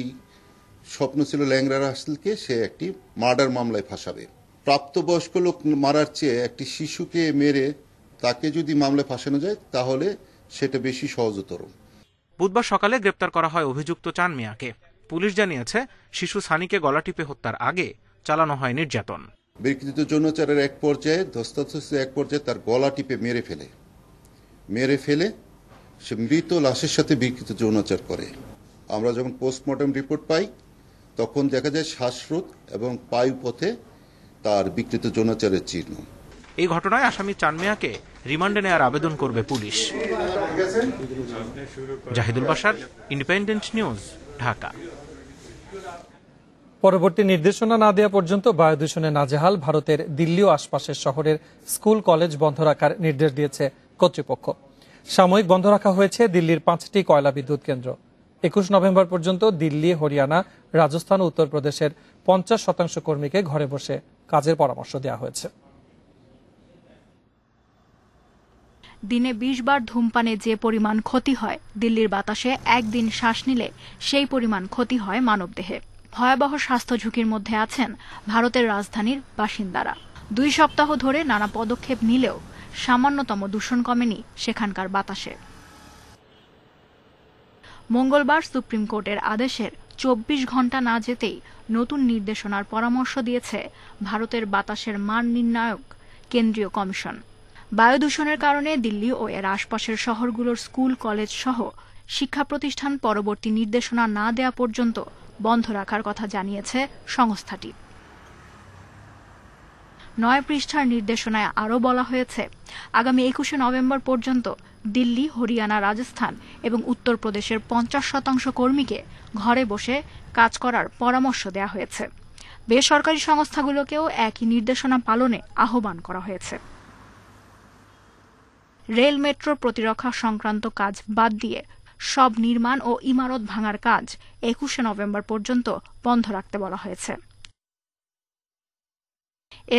স্বপ্ন ছিল ল্যাংরা রাসেলকে সে একটি মার্ডার মামলায় ফাঁসাবে। প্রাপ্তবয়স্ক লোক মারার চেয়ে একটি শিশুকে মেরে তাকে যদি মামলায় ফাঁসানো যায় তাহলে সেটা বেশি সহজতর। বুধবার সকালে গ্রেপ্তার করা হয় অভিযুক্ত চান মিয়াকে। পুলিশ জানিয়েছে শিশু সানিকে গলা টিপে হত্যার আগে চালানো হয় নির্যাতন। বিকৃত যৌনাচারের এক পর্যায়ে ধস্তাধস্তির এক পর্যায়ে তার গলা টিপে মেরে ফেলে সে মৃত লাশের সাথে বিকৃত যৌনাচার করে। আমরা যখন পোস্টমর্টম রিপোর্ট পাই তখন দেখা যায় শ্বাসরোধ এবং পায়ুপথে তার বিকৃত যৌনাচারের চিহ্ন। এই ঘটনায় আসামি চান মিয়াকে রিমান্ডে নেওয়ার আবেদন করবে পুলিশ। Zahidul Bashar, Independent News, Dhaka. পরবর্তী নির্দেশনা না দেওয়া পর্যন্ত বায়ু দূষণে নাজেহাল ভারতের দিল্লি ও আশপাশের শহরের স্কুল কলেজ বন্ধ রাখার নির্দেশ দিয়েছে কর্তৃপক্ষ। সাময়িক বন্ধ রাখা হয়েছে দিল্লির 5টি কয়লা বিদ্যুৎ কেন্দ্র। 21 নভেম্বর পর্যন্ত দিল্লি, হরিয়ানা, রাজস্থান ও উত্তরপ্রদেশের 50% কর্মীকে ঘরে বসে কাজের পরামর্শ দেওয়া হয়েছে। দিনে 20 বার ধূমপানে যে পরিমাণ ক্ষতি হয়, দিল্লির বাতাসে একদিন শ্বাস নিলে সেই পরিমাণ ক্ষতি হয় মানবদেহে। ভয়াবহ স্বাস্থ্য ঝুঁকির মধ্যে আছেন ভারতের রাজধানীর বাসিন্দারা। 2 সপ্তাহ ধরে নানা পদক্ষেপ নিলেও সামান্যতম দূষণ কমেনি সেখানকার বাতাসে। মঙ্গলবার সুপ্রিম কোর্টের আদেশের 24 ঘণ্টা না যেতেই নতুন নির্দেশনার পরামর্শ দিয়েছে ভারতের বাতাসের মান নির্ণায়ক কেন্দ্রীয় কমিশন। বায়ু দূষণের কারণে দিল্লি ও এর আশপাশের শহরগুলোর স্কুল, কলেজ সহ শিক্ষা প্রতিষ্ঠান পরবর্তী নির্দেশনা না দেওয়া পর্যন্ত বন্ধ রাখার কথা জানিয়েছে সংস্থাটি। 9 পৃষ্ঠার নির্দেশনায় আরও বলা হয়েছে, আগামী 21 নভেম্বর পর্যন্ত দিল্লি, হরিয়ানা, রাজস্থান এবং উত্তরপ্রদেশের 50% কর্মীকে ঘরে বসে কাজ করার পরামর্শ দেওয়া হয়েছে। বেসরকারি সংস্থাগুলোকেও একই নির্দেশনা পালনে আহ্বান করা হয়েছে। রেল, মেট্রো প্রতিরক্ষা সংক্রান্ত কাজ বাদ দিয়ে সব নির্মাণ ও ইমারত ভাঙার কাজ 21 নভেম্বর পর্যন্ত বন্ধ রাখতে বলা হয়েছে।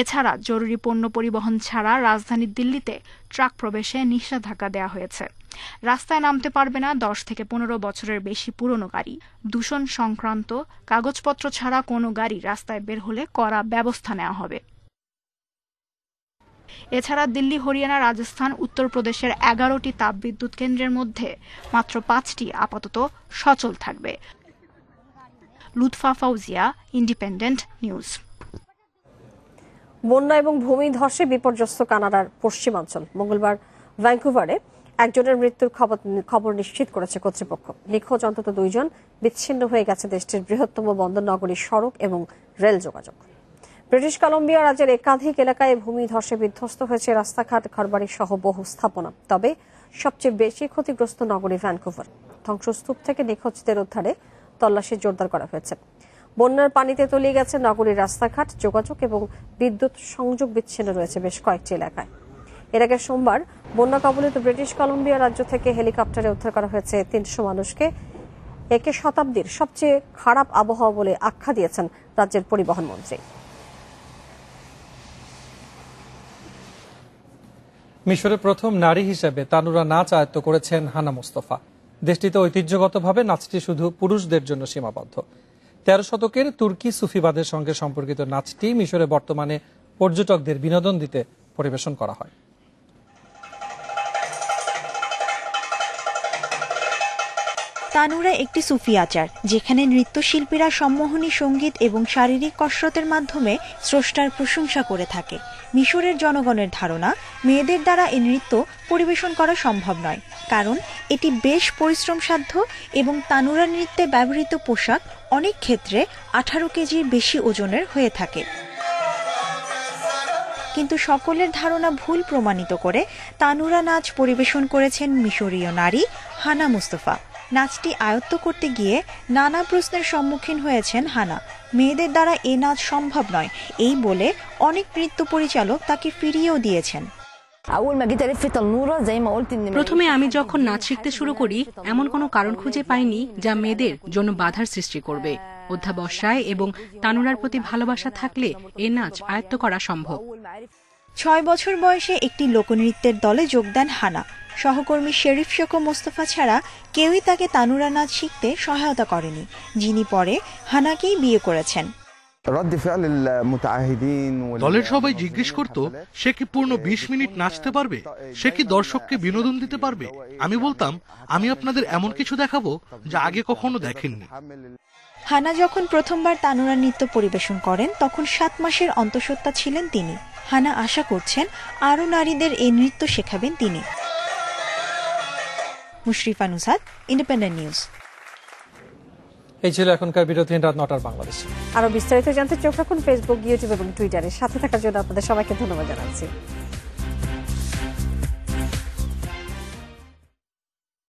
এছাড়া জরুরি পণ্য পরিবহন ছাড়া রাজধানী দিল্লিতে ট্রাক প্রবেশে নিষেধাজ্ঞা দেওয়া হয়েছে। রাস্তায় নামতে পারবে না 10 থেকে 15 বছরের বেশি পুরনো গাড়ি। দূষণ সংক্রান্ত কাগজপত্র ছাড়া কোনো গাড়ি রাস্তায় বের হলে কড়া ব্যবস্থা নেওয়া হবে। এছাড়া দিল্লি, হরিয়ানা, রাজস্থান, উত্তরপ্রদেশের 11টি তাপবিদ্যুৎ কেন্দ্রের মধ্যে মাত্র 5টি আপাতত সচল থাকবে। Lutfa Fauzia, independent news. বন্যা এবং ভূমিধসে বিপর্যস্ত কানাডার পশ্চিমাঞ্চল। মঙ্গলবার ভ্যাঙ্কুভারে একজনের মৃত্যুর খবর নিশ্চিত করেছে কর্তৃপক্ষ। নিখোঁজ অন্তত 2 জন। বিচ্ছিন্ন হয়ে গেছে দেশটির বৃহত্তম বন্দর নগরীর সড়ক এবং রেল যোগাযোগ। ব্রিটিশ কলম্বিয়া রাজ্যের একাধিক এলাকায় ভূমিধসে বিধ্বস্ত হয়েছে রাস্তাঘাট, ঘরবাড়ি সহ বহু স্থাপনা। তবে সবচেয়ে বেশি ক্ষতিগ্রস্ত নগরী ভ্যাঙ্কুভার। ধ্বংসস্তূপ থেকে নিখোঁজদের উদ্ধারে তল্লাশি জোরদার করা হয়েছে। বন্যার পানিতে তলিয়ে গেছে নগরীর রাস্তাঘাট, যোগাযোগ এবং বিদ্যুৎ সংযোগ বিচ্ছিন্ন রয়েছে বেশ কয়েকটি এলাকায়। এর আগে সোমবার বন্যা কবলিত ব্রিটিশ কলম্বিয়া রাজ্য থেকে হেলিকপ্টারে উদ্ধার করা হয়েছে 300 মানুষকে। একে শতাব্দীর সবচেয়ে খারাপ আবহাওয়া বলে আখ্যা দিয়েছেন রাজ্যের পরিবহন মন্ত্রী। মিশরের প্রথম নারী হিসেবে তানুরা নাচ আয়ত্ত করেছেন হানা মুস্তাফা। দেশটিতে ঐতিহ্যগতভাবে নাচটি শুধু পুরুষদের জন্য সীমাবদ্ধ। 13 শতকের তুর্কি সুফিবাদের সঙ্গে সম্পর্কিত নাচটি মিশরে বর্তমানে পর্যটকদের বিনোদন দিতে পরিবেশন করা হয়। তানুরা একটি সুফি আচার, যেখানে নৃত্যশিল্পীরা সম্মোহনী সঙ্গীত এবং শারীরিক কসরতের মাধ্যমে স্রষ্টার প্রশংসা করে থাকে। মিশরের জনগণের ধারণা, মেয়েদের দ্বারা এই নৃত্য পরিবেশন করা সম্ভব নয়, কারণ এটি বেশ পরিশ্রমসাধ্য এবং তানুরা নৃত্যে ব্যবহৃত পোশাক অনেক ক্ষেত্রে 18 কেজির বেশি ওজনের হয়ে থাকে। কিন্তু সকলের ধারণা ভুল প্রমাণিত করে তানুরা নাচ পরিবেশন করেছেন মিশরীয় নারী হানা মুস্তাফা। নাচটি আয়ত্ত করতে গিয়ে নানা প্রশ্নের সম্মুখীন হয়েছেন হানা। মেয়েদের দ্বারা এ নাচ সম্ভব নয় এই বলে অনেক নৃত্য পরিচালক তাকে ফিরিয়েও দিয়েছেন। প্রথমে আমি যখন নাচ শিখতে শুরু করি, এমন কোনো কারণ খুঁজে পাইনি যা মেয়েদের জন্য বাধার সৃষ্টি করবে। অধ্যাবসায় এবং তানুরার প্রতি ভালোবাসা থাকলে এ নাচ আয়ত্ত করা সম্ভব। 6 বছর বয়সে একটি লোকনৃত্যের দলে যোগ দেন হানা। সহকর্মী শেরিফ শোকো মোস্তফা ছাড়া কেউই তাকে তানুরা নাচ শিখতে সহায়তা করেনি, যিনি পরে হানাকেই বিয়ে করেছেন। দলের সবাই জিজ্ঞেস করত, সে কি পূর্ণ 20 মিনিট নাচতে পারবে? সে কি দর্শককে বিনোদন দিতে পারবে? আমি বলতাম, আমি আপনাদের এমন কিছু দেখাবো যা আগে কখনো দেখেননি। হানা যখন প্রথমবার তানুরা নৃত্য পরিবেশন করেন তখন 7 মাসের অন্তঃসত্ত্বা ছিলেন তিনি। হানা আশা করছেন আরও নারীদের এই নৃত্য শেখাবেন তিনি। Mushrifa Nusrat, independent news. এই ছিল এখনকার বিরতি, রাত 9টার বাংলাদেশে। আরো বিস্তারিত জানতে চোখ রাখুন ফেসবুক, ইউটিউব এবং টুইটারে। সাথে থাকার জন্য আপনাদের সবাইকে ধন্যবাদ জানাচ্ছি।